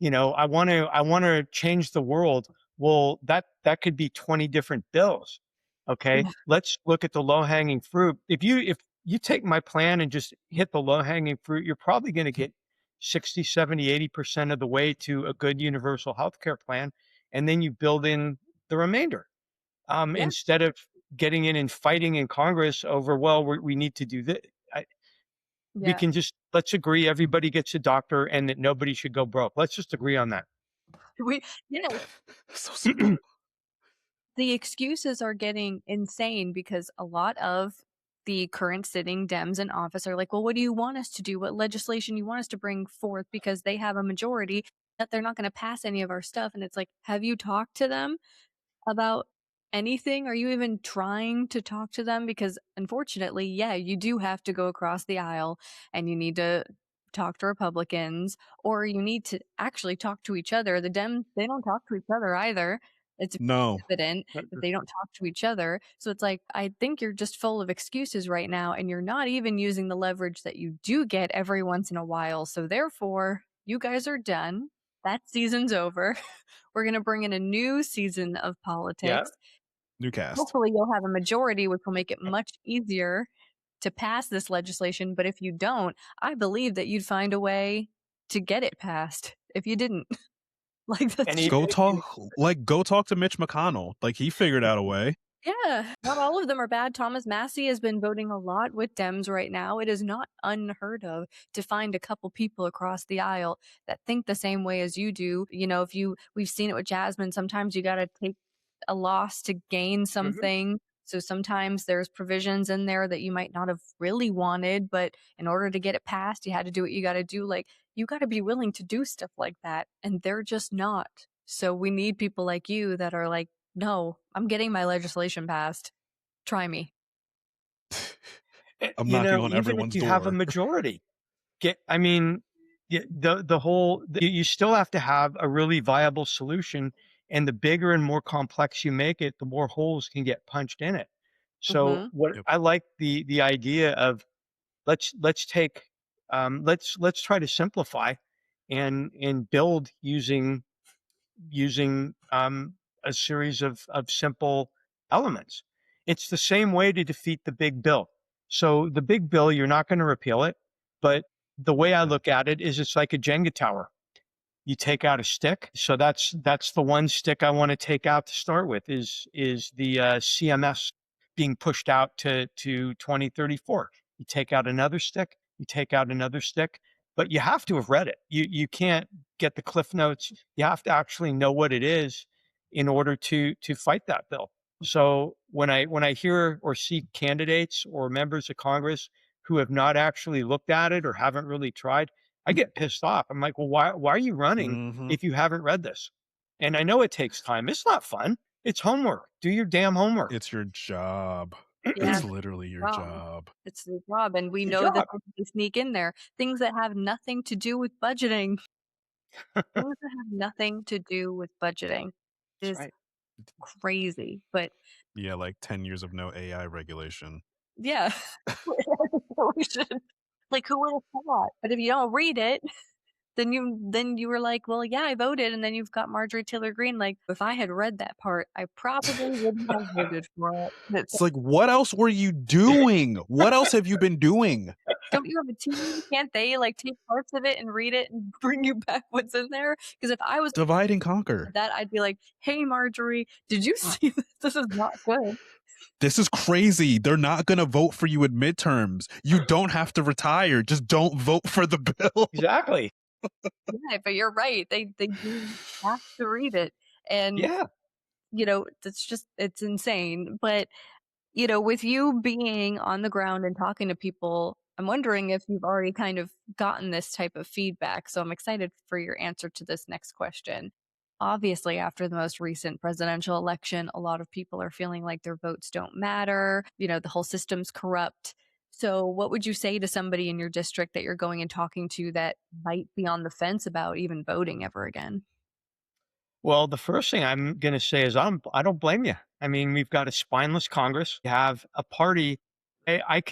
I want to change the world. Well, that could be 20 different bills. Okay. Yeah. Let's look at the low hanging fruit. If you take my plan and just hit the low hanging fruit, you're probably going to get 60, 70, 80% of the way to a good universal healthcare plan. And then you build in the remainder. Yeah. Instead of getting in and fighting in Congress over, well, we need to do this. We can just, let's agree everybody gets a doctor and that nobody should go broke. Let's just agree on that. So simple. The excuses are getting insane because a lot of the current sitting Dems in office are like, well, what do you want us to do? What legislation you want us to bring forth? Because they have a majority that they're not going to pass any of our stuff. And it's like, have you talked to them about anything? Are you even trying to talk to them? Because unfortunately, yeah, you do have to go across the aisle and you need to talk to Republicans, or you need to actually talk to each other. The Dems, they don't talk to each other either. It's evident that they don't talk to each other. So it's like, I think you're just full of excuses right now, and you're not even using the leverage that you do get every once in a while. So therefore, you guys are done. That season's over. We're going to bring in a new season of politics. New cast. Hopefully you'll have a majority, which will make it much easier to pass this legislation. But if you don't, I believe that you'd find a way to get it passed if you didn't. Like, go talk to Mitch McConnell. Like, he figured out a way. Yeah, not all of them are bad. Thomas Massey has been voting a lot with Dems right now. It is not unheard of to find a couple people across the aisle that think the same way as you do. We've seen it with Jasmine. Sometimes you got to take a loss to gain something. So sometimes there's provisions in there that you might not have really wanted, but in order to get it passed, you had to do what you got to do. Like, you got to be willing to do stuff like that. And they're just not. So we need people like you that are like, no, I'm getting my legislation passed. Try me. I'm knocking on everyone's door. You have a majority. You still have to have a really viable solution. And the bigger and more complex you make it, the more holes can get punched in it. So I like the idea of let's try to simplify and build using a series of simple elements. It's the same way to defeat the big bill. So the big bill, you're not going to repeal it, but the way I look at it is it's like a Jenga tower. You take out a stick. So that's the one stick I want to take out to start with is the CMS being pushed out to 2034. You take out another stick, you take out another stick, but you have to have read it. You can't get the cliff notes. You have to actually know what it is in order to fight that bill. So when I hear or see candidates or members of Congress who have not actually looked at it or haven't really tried, I get pissed off. I'm like, well, why are you running if you haven't read this? And I know it takes time. It's not fun. It's homework. Do your damn homework. It's your job. Yeah. It's literally your job. It's the job. And we know that they sneak in there things that have nothing to do with budgeting. Things that have nothing to do with budgeting. Is crazy. But yeah, like 10 years of no AI regulation. Yeah. We should. Like, who would have thought? But if you don't read it, then you were like, well, yeah, I voted, and then you've got Marjorie Taylor Greene. Like, if I had read that part, I probably wouldn't have voted for it. It's like, what else were you doing? What else have you been doing? Don't you have a team? Can't they like take parts of it and read it and bring you back what's in there? Because if I was divide and conquer that, I'd be like, hey, Marjorie, did you see this? This is not good. This is crazy. They're not going to vote for you in midterms. You don't have to retire. Just don't vote for the bill. Exactly. Yeah, but you're right. They do have to read it. And, Yeah. it's insane. But, with you being on the ground and talking to people, I'm wondering if you've already kind of gotten this type of feedback. So I'm excited for your answer to this next question. Obviously, after the most recent presidential election, a lot of people are feeling like their votes don't matter. The whole system's corrupt. So, what would you say to somebody in your district that you're going and talking to that might be on the fence about even voting ever again? Well, the first thing I'm going to say is I don't blame you. I mean, we've got a spineless Congress. We have a party. I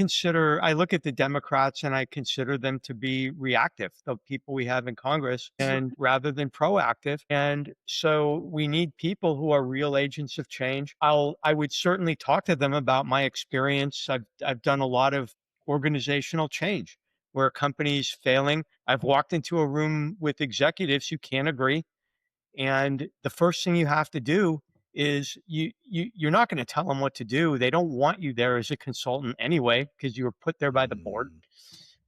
look at the Democrats and I consider them to be reactive, the people we have in Congress, and rather than proactive. And so we need people who are real agents of change. I would certainly talk to them about my experience. I've done a lot of organizational change where a company's failing. I've walked into a room with executives who can't agree, and the first thing you have to do is you're not going to tell them what to do. They don't want you there as a consultant anyway, because you were put there by the board.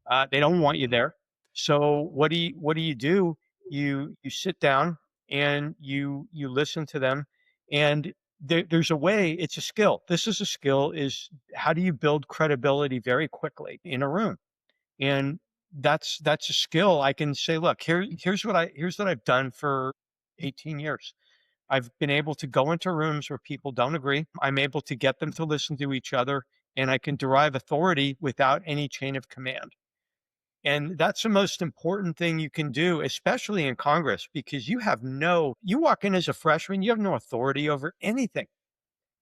Mm, They don't want you mhm, there. So what do you do? You sit down and you listen to them, and there's a way. It's a skill. This is a skill. Is how do you build credibility very quickly in a room? And that's a skill. I can say, look, here's what I've done for 18 years. I've been able to go into rooms where people don't agree. I'm able to get them to listen to each other, and I can derive authority without any chain of command. And that's the most important thing you can do, especially in Congress, because you walk in as a freshman, you have no authority over anything.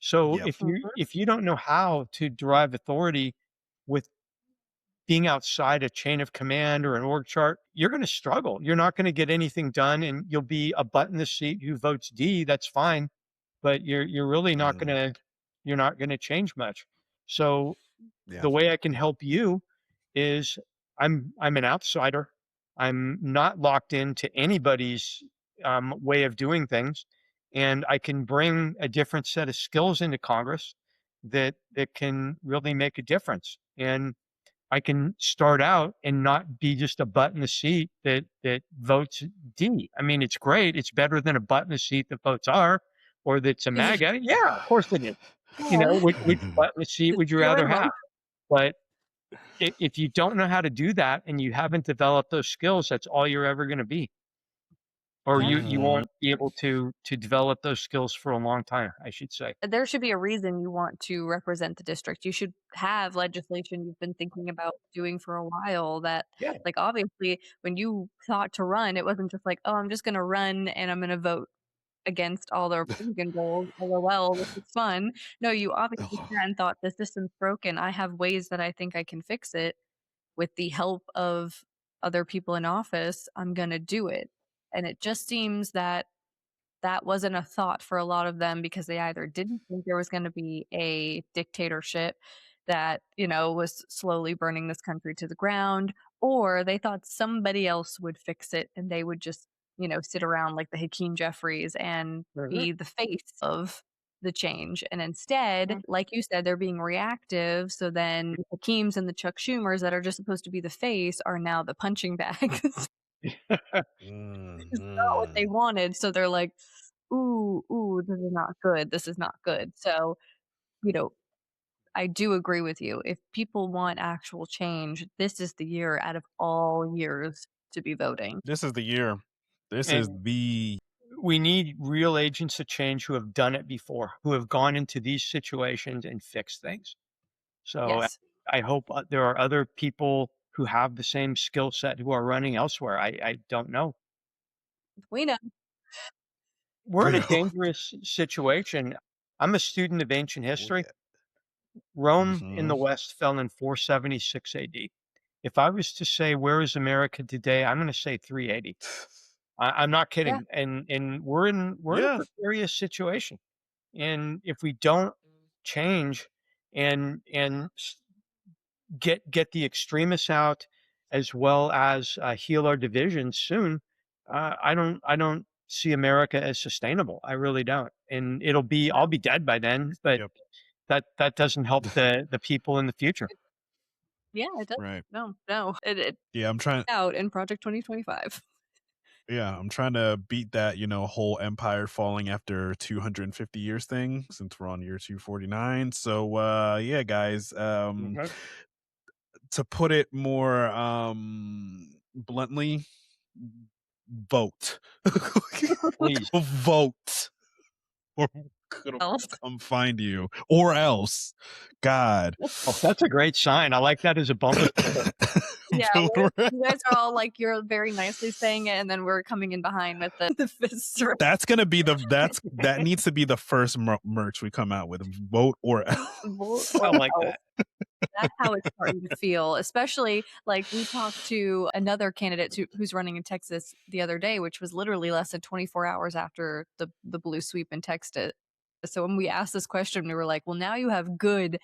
So yep. if you don't know how to derive authority with being outside a chain of command or an org chart, you're going to struggle. You're not going to get anything done, and you'll be a butt in the seat who votes D. That's fine, but you're really not going Mhm, to you're not going to change much. So yeah. the way I can help you is I'm an outsider. I'm not locked into anybody's way of doing things, and I can bring a different set of skills into Congress that can really make a difference. And I can start out and not be just a butt in the seat that votes D. I mean, it's great. It's better than a butt in the seat that votes R or that's a MAGA. Yeah, of course it is. Yeah. Which butt in the seat Just would you fear rather and have? loaf. But if you don't know how to do that and you haven't developed those skills, that's all you're ever going to be. Or Yeah. you Mhm, won't be able to develop those skills for a long time, I should say. There should be a reason you want to represent the district. You should have legislation you've been thinking about doing for a while that, Yeah. like, obviously, when you thought to run, it wasn't just like, "Oh, I'm just gonna run and I'm gonna vote against all the Republican goals. LOL, this is fun." No, you obviously ugh, sat and thought, "The system's broken. I have ways that I think I can fix it with the help of other people in office. I'm gonna do it." And it just seems that that wasn't a thought for a lot of them because they either didn't think there was gonna be a dictatorship that, was slowly burning this country to the ground, or they thought somebody else would fix it and they would just, sit around like the Hakeem Jeffries and Mhm. be the face of the change. And instead, like you said, they're being reactive. So then the Hakeems and the Chuck Schumers that are just supposed to be the face are now the punching bags. It's not what they mhm. wanted, so they're like, "Ooh, ooh, this is not good, this is not good." So, you know, I do agree with you. If people want actual change, this is the year out of all years to be voting. This is the year. This is And the we need real agents of change who have done it before, who have gone into these situations and fixed things. So Yes. I hope there are other people who have the same skill set who are running elsewhere. I don't know. We know. We're we in a know. dangerous situation. I'm a student of ancient Oh, history. yeah. Rome in the Mhm. West fell in 476 AD. If I was to say where is America today, I'm going to say 380. I'm not Yeah. kidding. And we're in a Yeah. precarious situation. And if we don't change and get the extremists out as well as heal our divisions soon, I don't see America as sustainable. I really don't. And I'll be dead by then, but Yep. that doesn't help the people in the future. Yeah, it does. Right. No. It Yeah, out in Project 2025. I'm trying to beat that, whole empire falling after 250 years thing since we're on year 249. So yeah, guys, Okay. to put it more bluntly, vote. Please. Vote. Or I'm gonna Else. come find you. Or else. God. Oh, that's a great sign. I like that as a bumper sticker. Yeah, Vote well, or you guys are all like, you're very nicely saying it, and then we're coming in behind with the fists. That's gonna be that needs to be the first merch we come out with. Vote or else. Vote I or like else. that. That's how it's starting to feel, especially like we talked to another candidate who's running in Texas the other day, which was literally less than 24 hours after the blue sweep in Texas. So when we asked this question, we were like, well, now you have good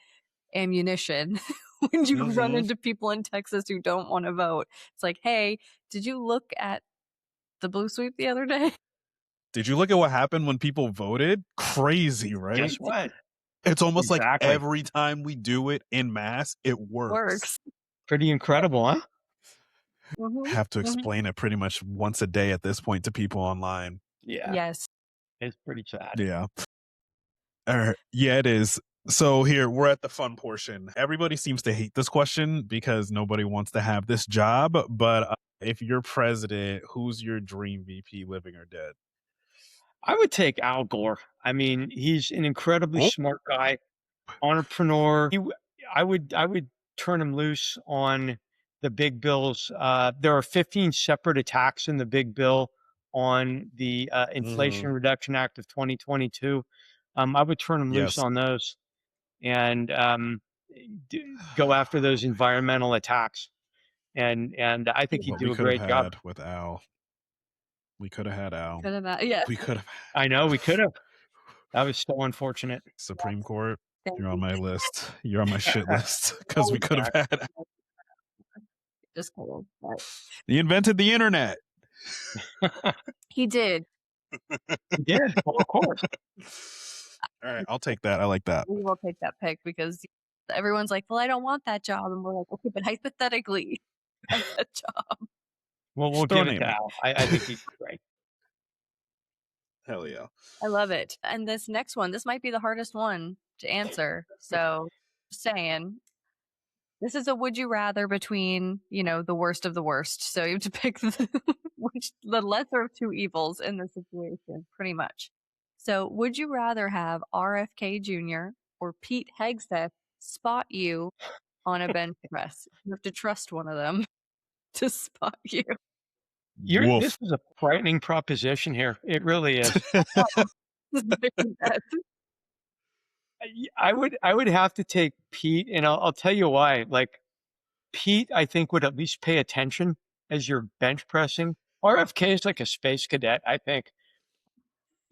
ammunition when you run into people in Texas who don't want to vote. It's like, hey, did you look at the blue sweep the other day? Did you look at what happened when people voted? Crazy, right? Guess what? It's almost like Exactly. every time we do it in mass, it works. Works. Pretty incredible, huh? Have to explain it pretty much once a day at this point to people online. Yeah. Yes. It's pretty sad. Yeah. Yeah, it is. So here, we're at the fun portion. Everybody seems to hate this question because nobody wants to have this job. But if you're president, who's your dream VP, living or dead? I would take Al Gore. I mean, he's an incredibly smart guy, entrepreneur. I would turn him loose on the big bills. There are 15 separate attacks in the big bill on the Inflation Reduction Act of 2022. I would turn him loose on those and go after those environmental attacks. And I think he'd do a great job with Al. We could have had Al. Yeah. We could have. I know we could have. That was so unfortunate. Supreme Court, you're on my list. You're on my shit list because we could have had. Just cool. He invented the internet. He did. Yeah, well, of course. All right, I'll take that. I like that. We will take that pick because everyone's like, well, I don't want that job. And we're like, okay, but hypothetically, have that job. Well, we'll give it to Al. I think he's great. Hell yeah. I love it. And this next one, this might be the hardest one to answer. So just saying, this is a would you rather between, the worst of the worst. So you have to pick the lesser of two evils in this situation, pretty much. So would you rather have RFK Jr. or Pete Hegseth spot you on a bench press? You have to trust one of them to spot you. This is a frightening proposition here. It really is. I would have to take Pete, and I'll tell you why. Like Pete, I think would at least pay attention as you're bench pressing. RFK is like a space cadet, I think.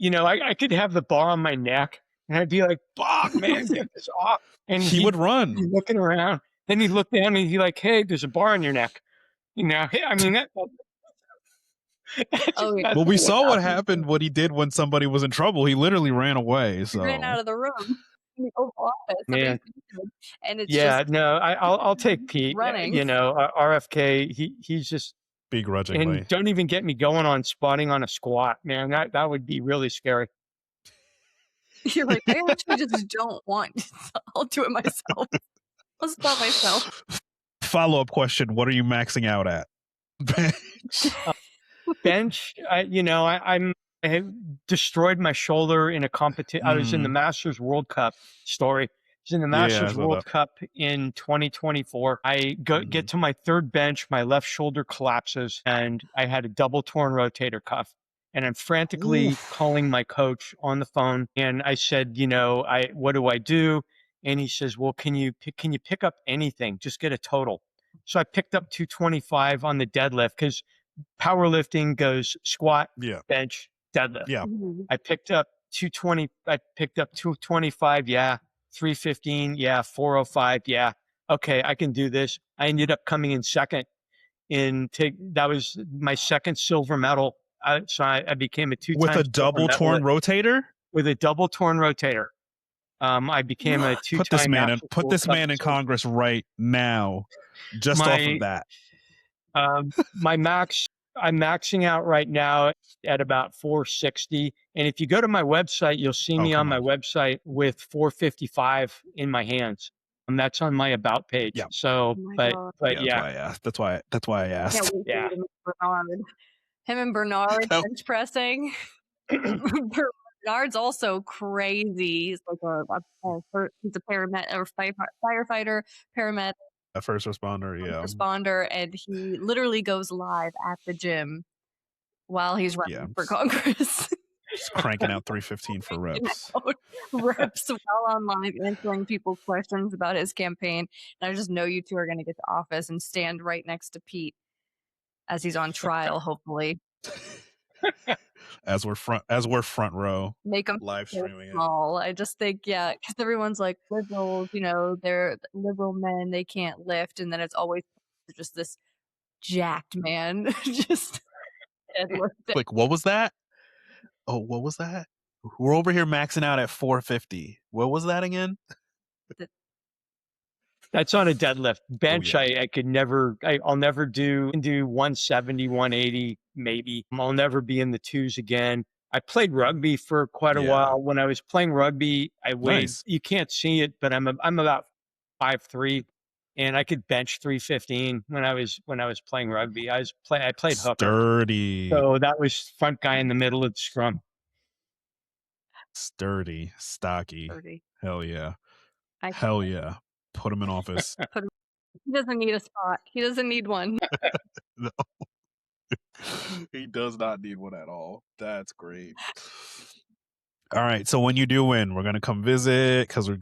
I could have the bar on my neck, and I'd be like, "Fuck, man, get this off!" And he would run, looking around. Then he'd look down, and he'd be like, "Hey, there's a bar on your neck." I mean that. Well, we saw what happened. What he did when somebody was in trouble. He literally ran away. So he ran out of the room. In the Oval Office. Man. And it's I'll take Pete. Running. RFK. He's just begrudgingly. And don't even get me going on spotting on a squat, man. That would be really scary. You're like, I actually just don't want. I'll do it myself. I'll spot myself. Follow-up question: what are you maxing out at? Bench. I have destroyed my shoulder in a competition. I was in the Masters World Cup story. I was in the Masters World Cup in 2024. I get to my third bench, my left shoulder collapses, and I had a double torn rotator cuff. And I'm frantically calling my coach on the phone. And I said, what do I do? And he says, well, can you pick up anything? Just get a total. So I picked up 225 on the deadlift because powerlifting goes squat, bench, deadlift. Yeah. I picked up 220. I picked up 225. Yeah. 315. Yeah. 405. Yeah. Okay. I can do this. I ended up coming in second that was my second silver medal. So I became a two-time with a double torn rotator. With a double torn rotator. I became a two-time Put this man in Congress right now, just off of that. My max, I'm maxing out right now at about 460. And if you go to my website, you'll see me on my website with 455 in my hands. And that's on my about page. Yeah. So, but yeah. That's why I asked. Yeah. Him and Bernard bench pressing. Bernard's also crazy. He's like he's a paramedic or firefighter, paramedic. A first responder, Responder, and he literally goes live at the gym while he's running for Congress. Just cranking out 315 for reps. Reps while on live answering people's questions about his campaign. And I just know you two are going to get to office and stand right next to Pete as he's on trial, hopefully. As we're front row, make them live streaming small. I just think, because everyone's like liberals, they're liberal men, they can't lift, and then it's always just this jacked man, just deadlifting. Like, what was that? Oh, what was that? We're over here maxing out at 450. What was that again? That's on a deadlift. Bench, I could never, I'll never do 170, 180, maybe. I'll never be in the twos again. I played rugby for quite a while. When I was playing rugby, I weighed, you can't see it, but I'm about 5'3", and I could bench 315 when I was playing rugby. I played hooker. Sturdy. So that was front guy in the middle of the scrum. Sturdy, stocky. Sturdy. Hell yeah. Hell yeah. Put him in office. He doesn't need a spot. He doesn't need one. No. He does not need one at all. That's great. All right. So when you do win, we're gonna come visit because we're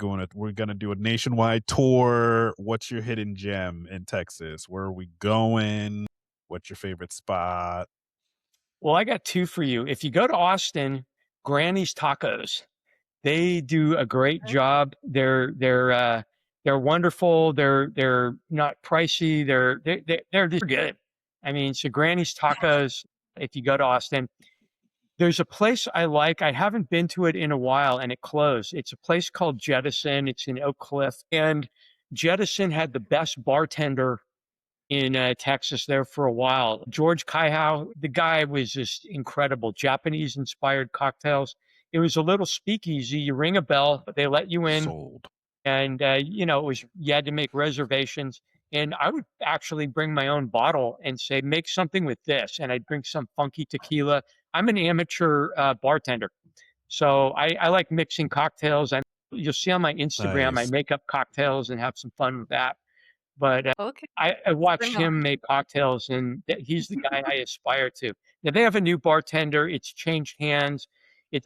gonna do a nationwide tour. What's your hidden gem in Texas? Where are we going? What's your favorite spot? Well, I got two for you. If you go to Austin, Granny's Tacos, they do a great job. They're wonderful. They're not pricey. They're just good. I mean, so Granny's Tacos, if you go to Austin, there's a place I like. I haven't been to it in a while, and it closed. It's a place called Jettison. It's in Oak Cliff. And Jettison had the best bartender in Texas there for a while. George Kaihau, the guy was just incredible. Japanese-inspired cocktails. It was a little speakeasy. You ring a bell, they let you in. Sold. And, you had to make reservations. And I would actually bring my own bottle and say, make something with this. And I'd bring some funky tequila. I'm an amateur bartender. So I like mixing cocktails. You'll see on my Instagram, I make up cocktails and have some fun with that. But I watch him make cocktails, and he's the guy I aspire to. Now, they have a new bartender. It's changed hands.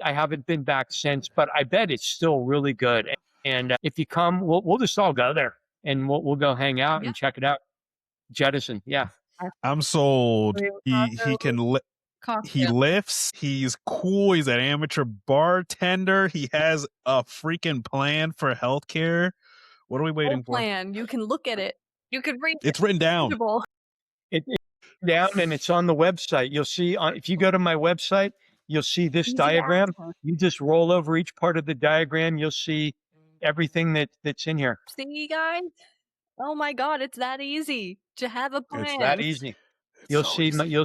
I haven't been back since, but I bet it's still really good. And if you come, we'll just all go there, and we'll go hang out and check it out. Jettison, yeah. I'm sold. He can he lifts. He's cool. He's an amateur bartender. He has a freaking plan for healthcare. What are we waiting for? Plan. You can look at it. You can read it. It's written down. It's down, and it's on the website. You'll see if you go to my website, you'll see this diagram. You just roll over each part of the diagram. You'll see everything that's in here. See, guys? Oh my God, it's that easy to have a plan. It's that easy. You'll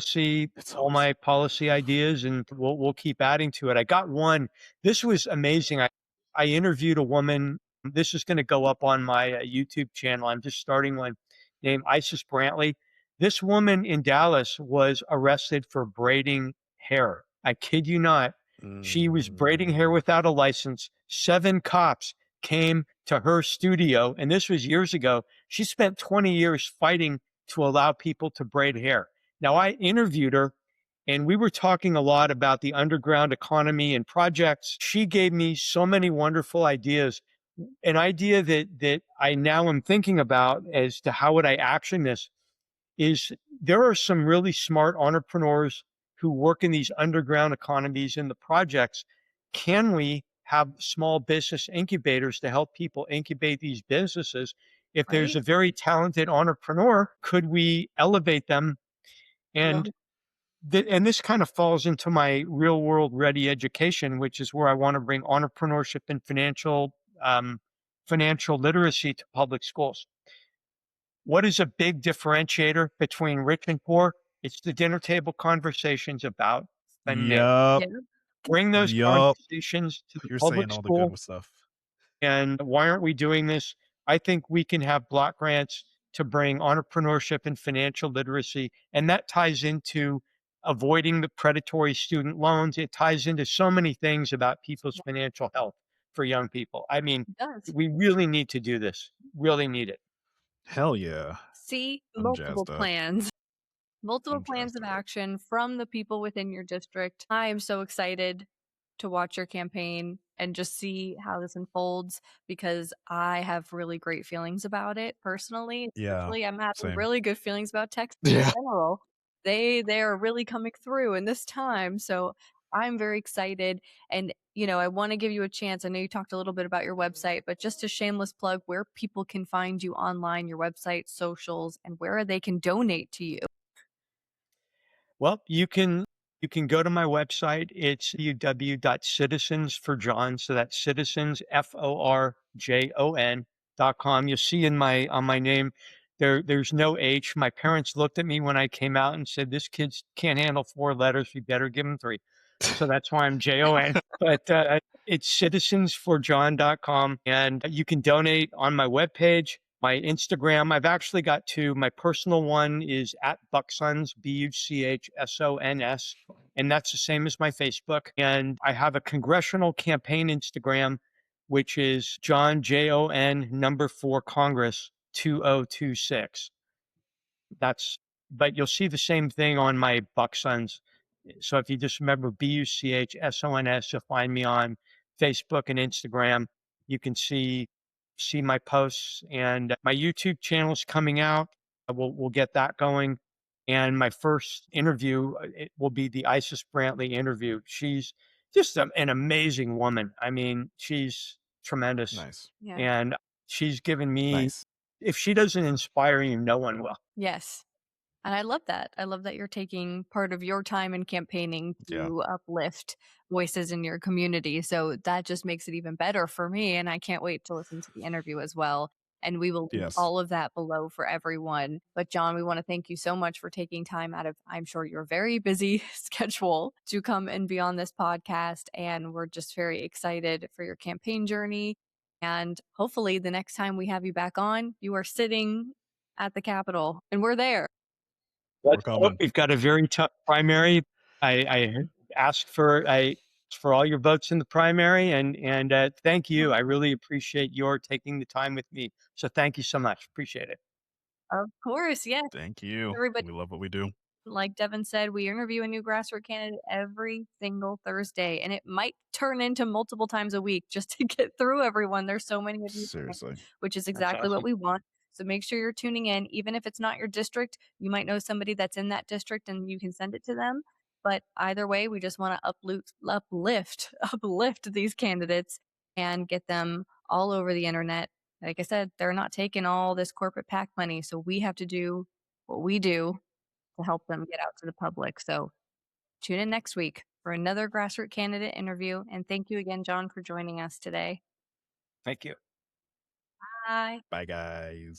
see all my policy ideas, and we'll keep adding to it. I got one. This was amazing. I interviewed a woman. This is going to go up on my YouTube channel. I'm just starting one, named Isis Brantley. This woman in Dallas was arrested for braiding hair. I kid you not. She was braiding hair without a license. 7 cops came to her studio, and this was years ago. She spent 20 years fighting to allow people to braid hair. Now, I interviewed her, and we were talking a lot about the underground economy and projects. She gave me so many wonderful ideas. An idea that I now am thinking about as to how would I action this is there are some really smart entrepreneurs who work in these underground economies in the projects. Can we have small business incubators to help people incubate these businesses? If there's a very talented entrepreneur, could we elevate them? And this kind of falls into my real world ready education, which is where I want to bring entrepreneurship and financial financial literacy to public schools. What is a big differentiator between rich and poor? It's the dinner table conversations about finance. Yup. Yeah. Bring those Yup. conversations to the You're saying public all the good school. stuff. And why aren't we doing this? I think we can have block grants to bring entrepreneurship and financial literacy. And that ties into avoiding the predatory student loans. It ties into so many things about people's Yeah, financial health for young people. I mean, it does. we really need to do this, really need it. Hell yeah. See I'm multiple jazzed up. plans. Multiple I'm plans jazzed of up. action from the people within your district. I am so excited to watch your campaign and just see how this unfolds because I have really great feelings about it personally. Yeah. Especially, I'm having Same. really good feelings about Texas Yeah. in general. They are really coming through in this time, so I'm very excited. And I want to give you a chance. I know you talked a little bit about your website, but just a shameless plug where people can find you online, your website, socials, and where they can donate to you. Well, you can go to my website. It's www.citizensforjon. So that's citizens FORJON.com. You'll see in my on my name there's no H. My parents looked at me when I came out and said, "This kid can't handle 4 letters. We better give him 3." So that's why I'm JON. But it's citizensforjohn.com. And you can donate on my webpage, my Instagram. I've actually got two. My personal one is at Bucksons, BUCHSONS. And that's the same as my Facebook. And I have a congressional campaign Instagram, which is John, JON, number 4, Congress 2026. That's, but you'll see the same thing on my Bucksons. So if you just remember BUCHSONS, you'll find me on Facebook and Instagram. You can see my posts, and my YouTube channel is coming out. We'll get that going. And my first interview, it will be the Isis Brantley interview. She's just an amazing woman. I mean, she's tremendous. Nice. Yeah. And she's given me, Nice. if she doesn't inspire you, no one will. Yes. And I love that. I love that you're taking part of your time in campaigning Yeah. to uplift voices in your community. So that just makes it even better for me. And I can't wait to listen to the interview as well. And we will link Yes. all of that below for everyone. But John, we want to thank you so much for taking time out of, I'm sure, your very busy schedule to come and be on this podcast. And we're just very excited for your campaign journey. And hopefully the next time we have you back on, you are sitting at the Capitol and we're there. We're Let's hope. coming. We've got a very tough primary. I asked for all your votes in the primary, and thank you. I really appreciate your taking the time with me. So thank you so much. Appreciate it. Of course, yes. Thank you. Everybody, We love what we do. like Devin said, we interview a new grassroots candidate every single Thursday, and it might turn into multiple times a week just to get through everyone. There's so many of you, Seriously. which is That's exactly what awesome. we want. So make sure you're tuning in, even if it's not your district. You might know somebody that's in that district, and you can send it to them. But either way, we just want to uplift these candidates and get them all over the internet. Like I said, they're not taking all this corporate PAC money, so we have to do what we do to help them get out to the public. So tune in next week for another grassroots candidate interview. And thank you again, John, for joining us today. Thank you. Bye. Bye, guys.